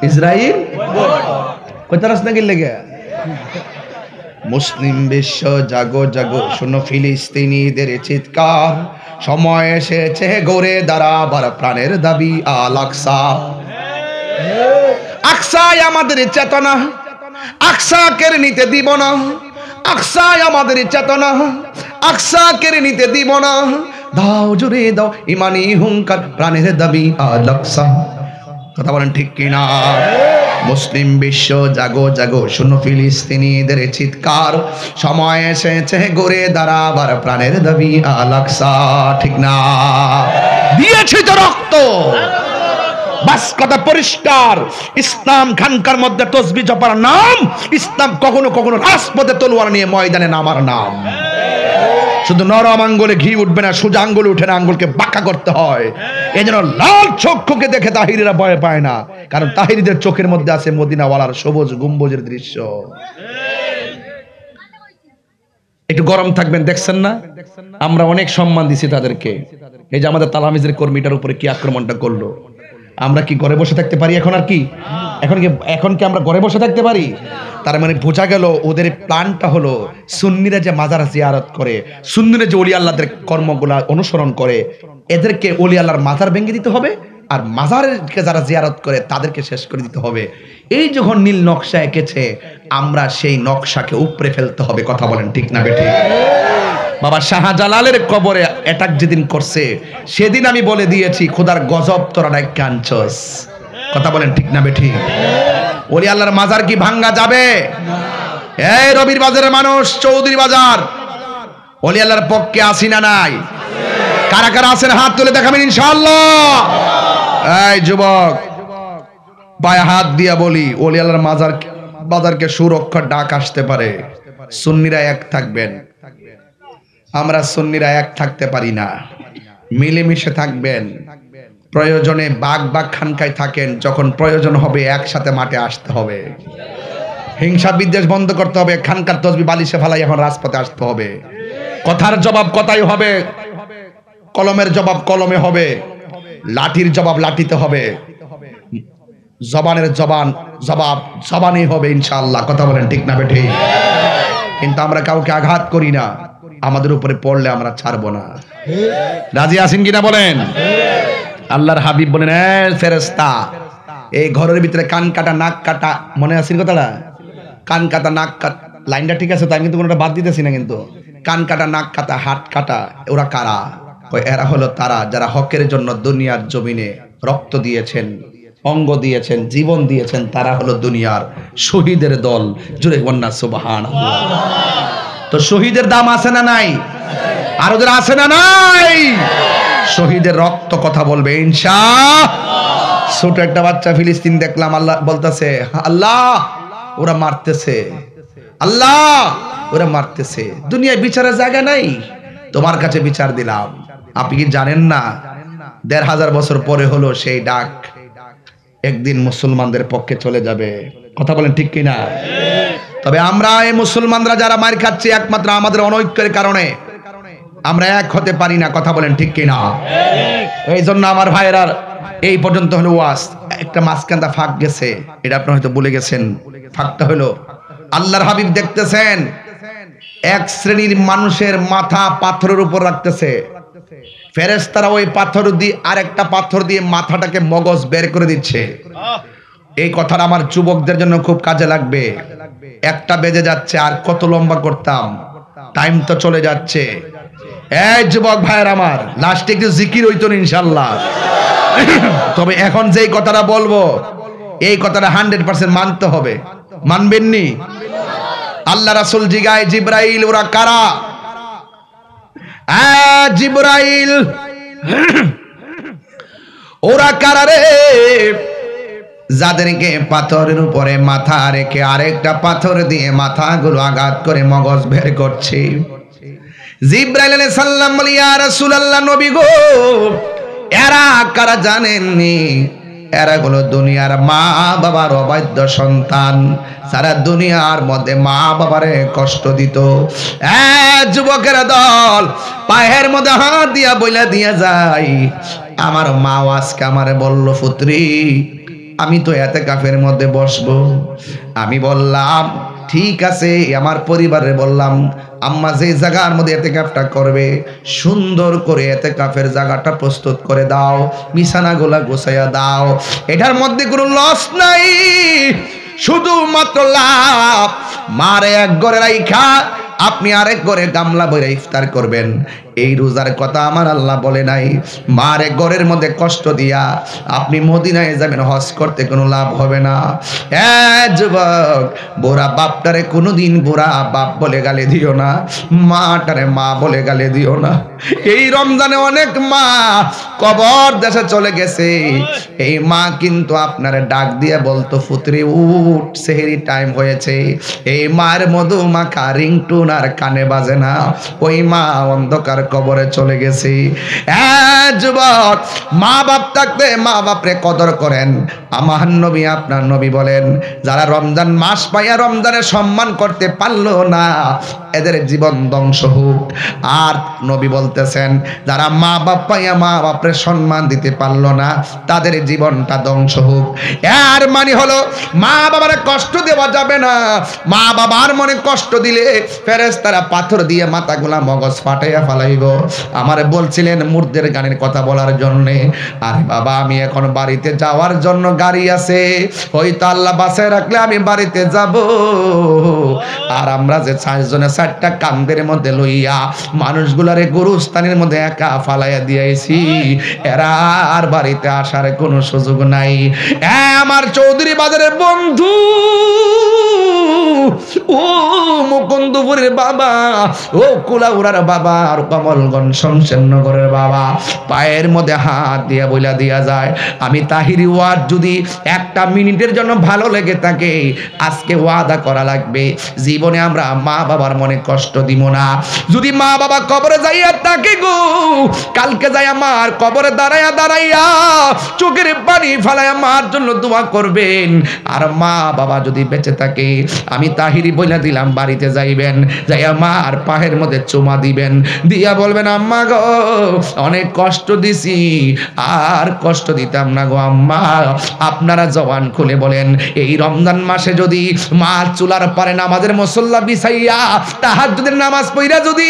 ইসরায়েল কইতারাস নাকি লেগে? মুসলিম বিশ্ব জাগো জাগো, শোনো ফিলিস্তিনিদের চিৎকার, সময় এসেছে গড়ে দাঁড়াবার প্রাণের দাবি আল আকসা। আকসায় আমাদের চেতনা, আকসা কেড়ে নিতে দিব না, আকসায় আমাদের চেতনা, আকসা কেড়ে নিতে দিব না। দাও জুড়ে দাও ইমানি হুঙ্কার, প্রাণের দাবি আল আকসা। কথা বলেন ঠিক কিনা? মুসলিম বিশ্ব জাগো জাগো, শোনো ফিলিস্তিনিদের চিৎকার, সময় এসেছে গড়ে দাঁড়াবার প্রাণের দাবি আল আকসা। ঠিক না? দিয়েছি তো রক্ত, বাস কথা পরিষ্কার। ইসলাম খানকার মধ্যে তসবিহ জপার নাম, ইসলাম কখনো কখনো রাজপথে তলোয়ার নিয়ে ময়দানে নামার নাম। শুধু নরম আঙ্গুলে ঘি উঠবে না, সোজা আঙ্গুলে উঠে না, আঙ্গুলকে বাঁকা করতে হয়। এই জন্য লাল চক্ষুকে দেখে তাহিরিরা ভয় পায় না, কারণ তাহিরিদের চোখের মধ্যে আছে মদিনাওয়ালার সবুজ গম্বুজের দৃশ্য। একটু গরম থাকবেন, দেখছেন না আমরা অনেক সম্মান দিছি তাদেরকে। এই যে আমাদের তালামিজের কর্মীটার উপরে কি আক্রমণটা করলো, আমরা কি ঘরে বসে থাকতে পারি? এখন আর কি এখন কি আমরা ঘরে বসে থাকতে পারি? তার মানে বোঝা গেল ওদের প্ল্যানটা হলো সুন্নিরা যে মাজার জিয়ারত করে, সুন্নিরা যে ওলি আল্লাহদের কর্মগুলা অনুসরণ করে, এদেরকে ওলি আল্লাহর মাজার ভেঙে দিতে হবে, আর মাজারকে যারা জিয়ারত করে তাদেরকে শেষ করে দিতে হবে। এই যখন নীল নকশা এঁকেছে, আমরা সেই নকশাকে উপড়ে ফেলতে হবে। কথা বলেন ঠিক না বেঠিক? বাবা শাহজালালের কবরে অ্যাটাক যেদিন করছে সেদিন আমি বলে দিয়েছি, খোদার গজব তোরা ডাইক্কা আনছস। কথা বলেন ঠিক না বেঠিক? ওলি আল্লাহর মাজার কি ভাঙ্গা যাবে? এই রবির বাজারের মানুষ, চৌধুরী বাজার, ওলি আল্লাহর পক্ষে আসি না নাই? কারা কারা আছেন হাত তুলে দেখাবেন ইনশাআল্লাহ। এই যুবক পায়ে হাত দিয়া বলি, ওলি আল্লাহর বাজারকে সুরক্ষার ডাক আসতে পারে। সুন্নিরা এক থাকবেন, আমরা সুন্নিরা এক থাকতে পারি না, মিলেমিশে থাকবেন। প্রয়োজনে বাগ বাগ খানকায় থাকেন, যখন প্রয়োজন হবে একসাথে মাঠে আসতে হবে। হিংসা বিদ্বেষ বন্ধ করতে হবে। খানকার তসবি বালিশে ফালাই এখন রাজপথে আসতে হবে। কথার জবাব কথাই হবে, কলমের জবাব কলমে হবে, লাঠির জবাব লাঠিতে হবে, জবানের জবাব জবানই হবে ইনশাআল্লাহ। কথা বলেন ঠিক না বেঠি? কিন্তু আমরা কাউকে আঘাত করি না, আমাদের উপরে পড়লে আমরা ছাড়বো না। রাজি আছেন কিনা বলেন? আল্লাহর হাবিব বলেন, ফেরেশতা এই ঘরের ভিতরে কান কাটা নাক কাটা, মনে আছে কথাটা? কান কাটা নাক কাটা, লাইনটা ঠিক আছে তো? আমি কিন্তু কোনোটা বাদ দিতেছি না। কিন্তু কান কাটা নাক কাটা হাত কাটা, ওরা কারা? এরা হলো তারা যারা হকের জন্য দুনিয়ার জমিনে রক্ত দিয়েছেন, অঙ্গ দিয়েছেন, জীবন দিয়েছেন। তারা হলো দুনিয়ার শহীদের দল। জোরে বন্যা সুবহানাল্লাহ। তো শহীদের দাম আছে না নাই? আর ওদের আছে না নাই? শহীদের রক্ত কথা বলবে ইনশাআল্লাহ। ছোট একটা বাচ্চা ফিলিস্তিন দেখলাম, আল্লাহ বলতেছে, আল্লাহ ওরা মারতেছে, আল্লাহ ওরা মারতেছে, দুনিয়ায় বিচারের জায়গা নাই, তোমার কাছে বিচার দিলাম। আপনি কি জানেন না ১৫০০ বছর পরে হলো সেই ডাক একদিন মুসলমানদের পক্ষে চলে যাবে? কথা বলেন ঠিক কিনা? তবে আমরা এই মুসলমানরা যারা মার খাচ্ছি একমাত্র আমাদের অনৈক্যের কারণে আমরা এক হতে পারি না। কথা বলেন ঠিক কিনা? এই জন্য আমার ভাইয়েরা এই পর্যন্ত হলো ওয়াজ। একটা মাঝখানটা ফাঁক গেছে, এটা আপনি হয়তো ভুলে গেছেন। ফাঁকটা হলো আল্লাহর হাবিব দেখতেছেন এক শ্রেণীর মানুষের মাথা পাথরের উপর রাখতেছে, ফেরেশতারা ওই পাথর দিয়ে আরেকটা পাথর দিয়ে মাথাটাকে মগজ বের করে দিচ্ছে। এই কথাটা আমার যুবকদের জন্য খুব কাজে লাগবে। 1টা বেজে যাচ্ছে, আর কত লম্বা করতাম, টাইম তো চলে যাচ্ছে। এই যুবক ভাইয়ের আমার, লাস্টে একটু জিকির হইতো ইনশাআল্লাহ। তবে এখন যেই কথাটা বলবো এই কথাটা 100% মানতে হবে। মানবেননি? আল্লাহ রাসূল জিগায়, জিবরাইল ওরা কারা? জিবরাইল ওরা কারা রে? যাদেরকে পাথরের উপরে মাথা রেখে আরেকটা পাথর দিয়ে মাথাগুলো আঘাত করে মগজ বের করছে। জিবরাইল আলাইহিস সালাম বলে, ইয়া রাসূলুল্লাহ, নবী গো, এরা কারা জানেননি? এরা হলো দুনিয়ার মা বাবার অবাধ্য সন্তান, সারা দুনিয়ার মধ্যে মা বাবারে কষ্ট দিত। যুবকের দল পায়ের মধ্যে হাত দিয়া বইলা দিয়া যায়, আমার মা আজকে আমারে বলল, পুত্রী আমি তো ইতিকাফের মধ্যে বসবো। আমি বললাম ঠিক আছে, আমার পরিবারে বললাম আম্মা যে জায়গার মধ্যে ইতিকাফটা করবে সুন্দর করে ইতিকাফের জায়গাটা প্রস্তুত করে দাও, বিছানাগুলা গোছাইয়া দাও, এটার মধ্যে কোনো লস নাই, শুধুমাত্র লাভ। মারে এক ঘরে রাইখা আপনি আরেক ঘরে গামলা বইরা ইফতার করবেন। এই রোজার কথা আমার আল্লাহ বলে নাই। মারে ঘরের মধ্যে কষ্ট দিয়া আপনি মদিনায় যাবেন, হজ করতে কোনো লাভ হবে না। যুবক, বুড়া বাপটারে কোনোদিন বুড়া বাপ বলে গালি দিও না, মাটারে মা বলে গালি দিও না। এই রমজানে অনেক মা কবর দেশে চলে গেছে, এই মা কিন্তু আপনারে ডাক দিয়ে বলতো, পুত্রী উঠ, সেহরি টাইম হয়েছে। এই মায়ের মধু মাখা রিংটুন আর কানে বাজে না, ওই মা অন্ধকার কবরে চলে গেছে। যুবক, মা বাপ থাকতে মা বাপরে কদর করেন। আমার নবী, আপনার নবী বলেন, যারা রমজান মাস পাইয়া রমজানের সম্মান করতে পারলো না এদের জীবন ধ্বংস হোক। আর নবী বলতেছেন, যারা মা বাপ পাইয়া মা বাপরে সম্মান দিতে পারলো না তাদের জীবনটা ধ্বংস হোক। এর মানে হলো মা বাবার কষ্ট দেওয়া যাবে না। মা বাবার মনে কষ্ট দিলে ফেরেশতারা পাথর দিয়ে মাথাগুলা মগজ ফাটাইয়া ফালাইব। আমারে বলছিলেন মুর্দের গানের কথা বলার জন্য। আরে বাবা, আমি এখন বাড়িতে যাওয়ার জন্য গাড়ি আছে, হয়তো আল্লাহ বাসায় রাখলে আমি বাড়িতে যাব। আর আমরা যে 4 জনে 4টা কান্দের মধ্যে লইয়া মানুষগুলারে গুরুস্থানের মধ্যে একা ফালাইয়া দিয়েছি, এরা আর বাড়িতে আসার কোনো সুযোগ নাই। আমার চৌধুরী বাজারের বন্ধু, ও মুকুন্দপুরের বাবা, ও কুলাউড়ার বাবা, আর কমলগঞ্জ শমশেরনগরের বাবা, পায়ের মধ্যে হাত দিয়া বইলা দিয়া যায়, আমি তাহিরি ওয়াজ যদি 1টা মিনিটের জন্য ভালো লেগে থাকে, আজকে ওয়াদা করা লাগবে জীবনে আমরা মা বাবার মনে কষ্ট দিব না। যদি মা বাবা কবরে যাইয়া থাকে গো, কালকে যাই আমার কবরে দাঁড়াইয়া দাঁড়াইয়া চোখের পানি ফালাইয়া মার জন্য দোয়া করবেন। আর মা বাবা যদি বেঁচে থাকে, আমি তাহিরি বইলা দিলাম, বাড়িতে যাইবেন, যাইয়া মার পায়ের মধ্যে চুমা দিবেন, দিয়া বলবেন, আম্মা গো অনেক কষ্ট দিছি, আর কষ্ট দিতাম না গো আম্মা। আপনারা জবান খুলে বলেন, এই রমজান মাসে যদি মা চুলার পারে নামাজের মুসল্লা বিছাইয়া তাহাজ্জুদের নামাজ পড়া যদি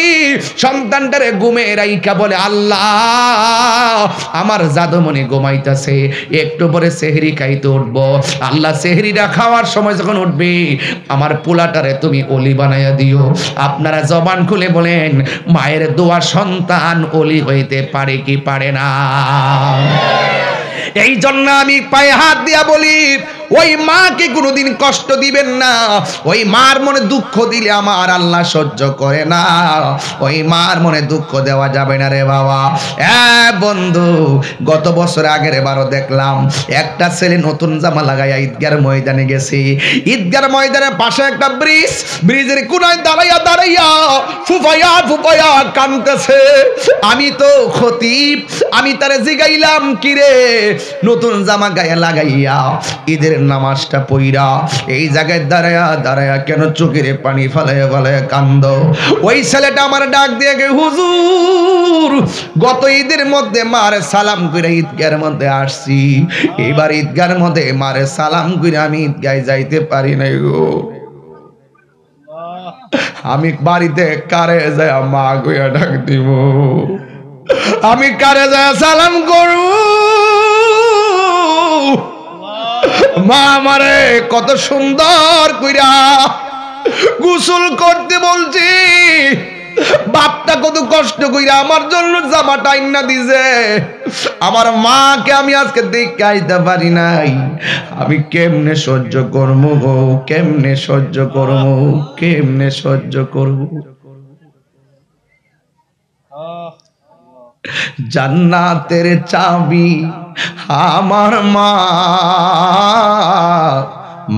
সন্তানটারে ঘুমে রাইখা বলে, আল্লাহ আমার জাদুমণি ঘুমাইতেছে, একটু পরে সেহরি খাইতে উঠবো, আল্লাহ সেহরিটা খাওয়ার সময় যখন উঠবে আমার পোলাটারে তুমি অলি বানাইয়া দিও। আপনারা জবান খুলে বলেন, মায়ের দোয়া সন্তান অলি হইতে পারে কি পারে না? এই জন্য আমি পায়ে হাত দিয়া বলি, ওই মাকে কোনোদিন কষ্ট দিবেন না। ওই মার মনে দুঃখ দিলে আমার আল্লাহ সহ্য করে না। ওই মার মনে দুঃখ দেওয়া যাবে না রে বাবা। বন্ধু, গত বছর আগের বারও দেখলাম একটা ছেলে নতুন জামা লাগাইয়া ঈদগার ময়দানে গেছি। ঈদগার ময়দানের পাশে একটা ব্রিজ, ব্রিজের কোনায় দাঁড়াইয়া দাঁড়াইয়া ফুফাইয়া ফুফাইয়া কাঁদতেছে। আমি তো খতিব, আমি তারে জিগাইলাম, কিরে নতুন জামা গায়ে লাগাইয়া ঈদের নামাজটা পইরা এই জায়গায় দাঁড়ায়া দাঁড়ায়া কেন চোখের পানি ফালাইয়া ফালাইয়া কান্দ? ওই ছেলেটা আমার ডাক দিয়ে গে, হুজুর গত ঈদের মধ্যে মারে সালাম করে ঈদগার মধ্যে আসছি, এবার ঈদগার মধ্যে মারে সালাম করে আমি ঈদগায় যাইতে পারি নাই গো। আমি বাড়িতে কারে যায় মা গইয়া ডাক দিব? আমি কারে যায় সালাম করব? মা আমারে কত সুন্দর কইরা গোসল করতে বলছি, বাপটা কত কষ্ট কইরা আমার জন্য জামাটা আইনা দিছে। আমার মাকে আমি আজকে দেখে আইতে পারি নাই। আমি কেমনে সহ্য করবো গো, কেমনে সহ্য করবো, কেমনে সহ্য করবো? জান্নাতের চাবি আমার মা,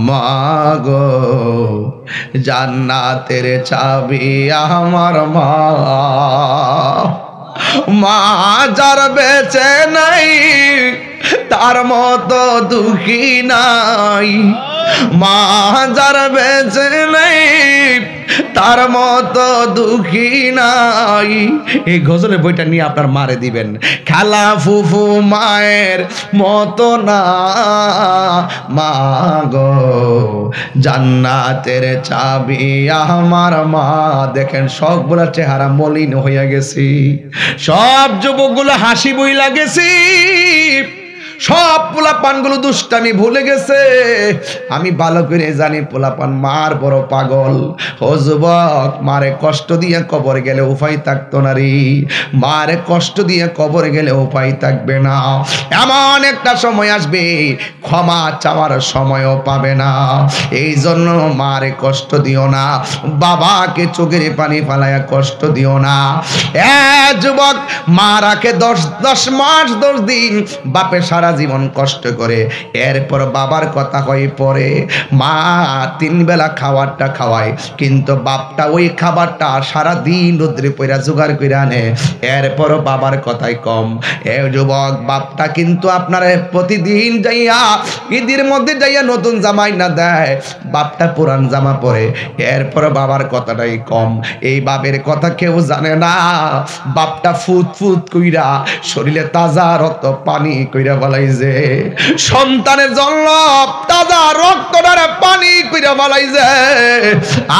মা গো জান্নাতের চাবি আমার মা। মা যার বেঁচে নাই তার মতো দুঃখী নাই, মা যার বেঁচে নাই তার মতো দুঃখী নাই। এই গজলের বইটা নিয়ে আপনার মারে দিবেন। খালা ফুফু মায়ের মতো না, মা গো জান্নাতের চাবি আমার মা। দেখেন সবগুলা চেহারা মলিন হইয়া গেছি, সব যুবকগুলো হাসি বইলা গেছি, সব পোলাপানগুলো দুষ্টামি ভুলে গেছে। আমি ভালো করে জানি পোলাপান মার বড় পাগল। ও যুবক, মারে কষ্ট দিয়ে কবর গেলে উপায় থাকতো না রে, মারে কষ্ট দিয়ে কবর গেলে উপায় থাকবে না। এমন একটা সময় আসবে ক্ষমা চাওয়ার সময়ও পাবে না। এই জন্য মারে কষ্ট দিও না, বাবাকে চোখের পানি ফালাইয়া কষ্ট দিও না। যুবক, মা রাখে 10 মাস 10 দিন, বাপে সারা জীবন কষ্ট করে, এরপর বাবার কথা হয়ে পড়ে। মা 3 বেলা খাবারটা খাওয়ায়, কিন্তু বাপটা ওই খাবারটা সারা দিন রোদ্রে পয়রা জোগাড় করে আনে, এরপর বাবার কথাই কম। যুবক, বাপটা কিন্তু আপনার প্রতিদিন যাইয়া ঈদের মধ্যে যাইয়া নতুন জামাই না দেয়, বাপটা পুরান জামা পরে, এরপর বাবার কথাটাই কম। এই বাপের কথা কেউ জানে না। বাপটা ফুট ফুট কইরা শরীরে তাজা রক্ত পানি কইরা বালাইছে, সন্তানের জন্য তাজা রক্তটারে পানি কইরা বালাইছে।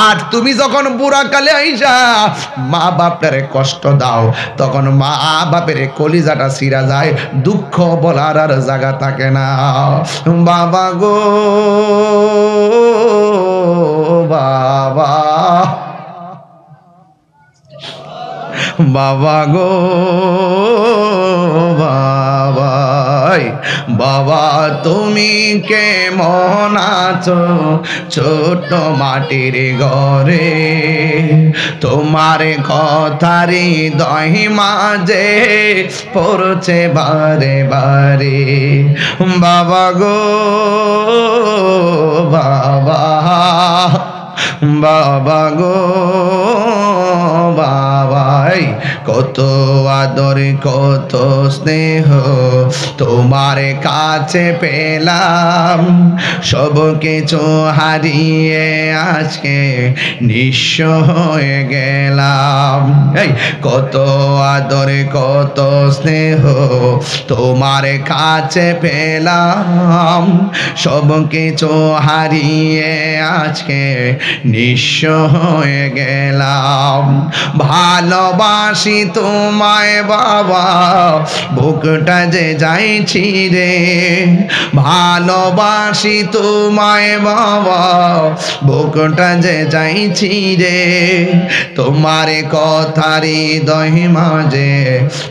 আর তুমি যখন বুড়া কালে আইসা মা বাপটারে কষ্ট দাও, তখন মা বাপের কলিজাটা ছিঁড়া যায়, দুঃখ বলার আর জায়গা থাকে না। বাবা গো বাবা, বাবা গো বাবা, বাবা তুমি কেমন আছো ছোট মাটির ঘরে? তোমার কথারি দহি মাঝে পড়ছে বারে বারে। বাবা গো বাবা, বাবা গো বাবাই, কত আদর কত স্নেহ তোমার কাছে পেলাম, সব কিছু হারিয়ে আজকে নিঃস্ব হয়ে গেলাম। এই কত আদর কত স্নেহ তোমার কাছে পেলাম, সব কিছু হারিয়ে আজকে নিঃস্ব হয়ে গেলাম। ভালোবাসি তোমায় বাবা বুকটা যে যাইছি রে ভালোবাসি তোমায় বাবা বুকটা যে যাইছি রে তোমার কথারি দহি মাঝে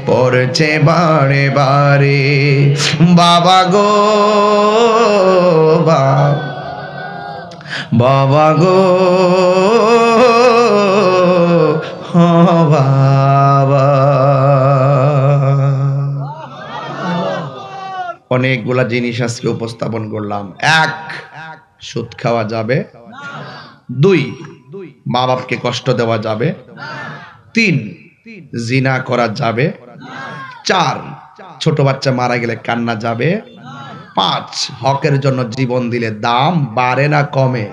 পড়ছে বারে বারে বাবা গো বাবা গো বাবা। অনেকগুলা জিনিস আজকে উপস্থাপন করলাম। 1, সুদ খাওয়া যাবে। 2, মা বাপকে কষ্ট দেওয়া যাবে। 3, জিনা করা যাবে। 4, ছোট বাচ্চা মারা গেলে কান্না যাবে। 5, হকের জন্য জীবন দিলে দাম বাড়ে না কমে।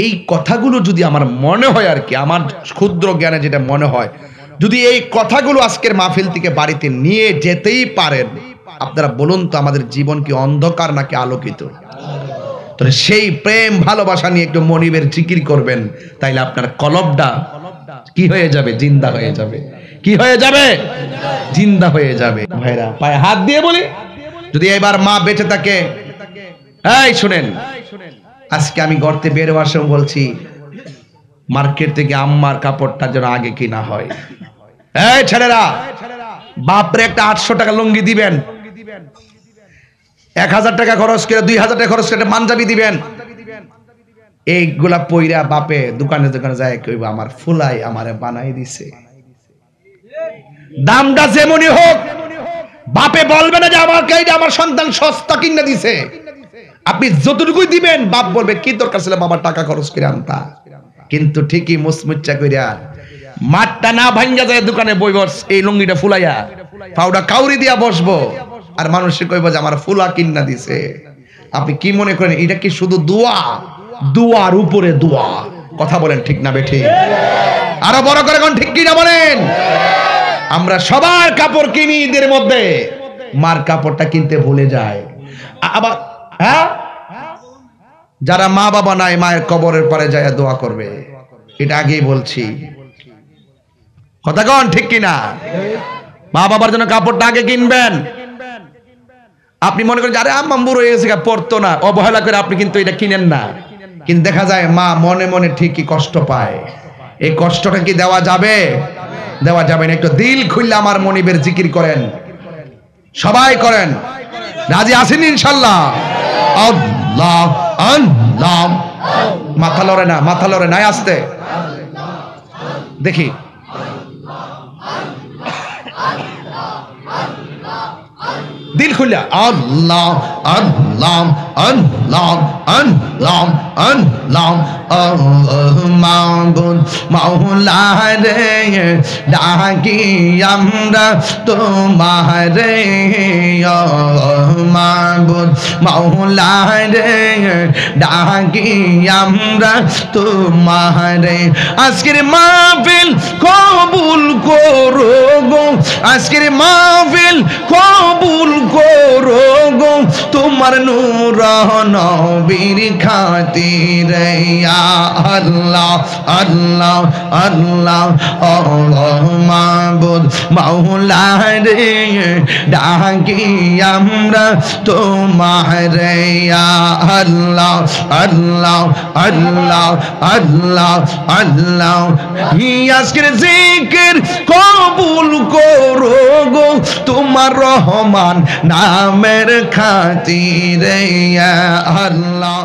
এই কথাগুলো যদি আমার মনে হয় আর কি, আমার ক্ষুদ্র জ্ঞানে যেটা মনে হয়, যদি এই কথাগুলো আজকের মাহফিল থেকে বাড়িতে নিয়ে যেতেই পারেন, আপনারা বলুন তো আমাদের জীবন কি অন্ধকার নাকি আলোকিত? তাহলে সেই প্রেম ভালোবাসা নিয়ে একটু মনিবের জিকির করবেন, তাইলে আপনার কলবটা কি হয়ে যাবে? জিন্দা হয়ে যাবে। কি হয়ে যাবে? জিন্দা হয়ে যাবে। ভাইরা পায়ে হাত দিয়ে বলি, যদি এবার মা বেঁচে থাকে, এই শুনেন, আজকে আমি গর্তে বের হওয়ার সময় বলছি মার্কেট থেকে আম্মার কাপড়টা যেন আগে কিনা হয়। এই ছেলেরা, বাপরে একটা 800 টাকা লুঙ্গি দিবেন, 1000 টাকা খরচ করে 2000 টাকা খরচ করে পাঞ্জাবি দিবেন। এইগুলা পইরা বাপে দোকানে দোকানে যায় কইবা আমার ফুলাই আমারে বানাই দিছে। দামটা যেমনই হোক, বাপে বলবে না যে আমাকে আমার সন্তান সস্তা কিনে দিছে। আপনি যতটুকুই দিবেন বাপ বলবে কি দরকার ছিল বাবার টাকা খরচ করে আনতা। কিন্তু ঠিকই মুচমুচ্চা কইরা মাঠটা না ভাঙ্গা যায় দোকানে বইবস এই লুঙ্গিটা ফুলাইয়া পাউডা কাউরি দিয়া বসবো, আর মানুষে কইবো যে আমার ফুলা কিনা দিছে। আপনি কি মনে করেন এটা কি শুধু দোয়া? দোয়ার উপরে দোয়া। কথা বলেন ঠিক না বেঠি? আরো বড় করে কোন ঠিক কিনা বলেন? আমরা সবার কাপড় কিনি ঈদের মধ্যে, মার কাপড়টা কিনতে ভুলে যায়। আবার হ্যাঁ, যারা মা বাবা নাই মায়ের কবরের পারে যায় দোয়া করবে, এটা আগেই বলছি। কথা কোন ঠিক কিনা? মা বাবার জন্য কাপড়টা আগে কিনবেন। আপনি মনে করেন আরে আম্মা বুড়ো হয়ে গেছে পড়তো না, অবহেলা করে আপনি কিন্তু এটা কিনেন না। কিন্তু দেখা যায় মা মনে মনে ঠিকই কষ্ট পায়। এই কষ্টটা কি দেওয়া যাবে? দেওয়া যাবে না। একটু দিল খুললে আমার মনিবের জিকির করেন, সবাই করেন। রাজি আছেন ইনশাআল্লাহ? আল্লাহ আল্লাহ, মাথা লড়ে না, মাথা লড়ে নাই, আসতে দেখি। দিল খুলে আল্লাহ আল্লাহ আল্লাহ আল্লাহ আল্লাহ মাবুদ মাওলা রে ডাকি আমরা তোমারে মাবুদ মাওলা রে ডাকি আমরা তোমারে। আজকের মাহফিল কবুল করো গো, আজকের মাহফিল কবুল করো গো, তোমার নূর নবীর খাতিরে আল্লাহ আল্লাহ আল্লাহ মাবুদ মাওলা রে ডাকি আমরা তোমারে আল্লাহ আল্লাহ আল্লাহ আল্লাহ আল্লাহ। আজকের জিকির কবুল করো গো, তোমার রহমান নামের খাতিরে আল্লাহ।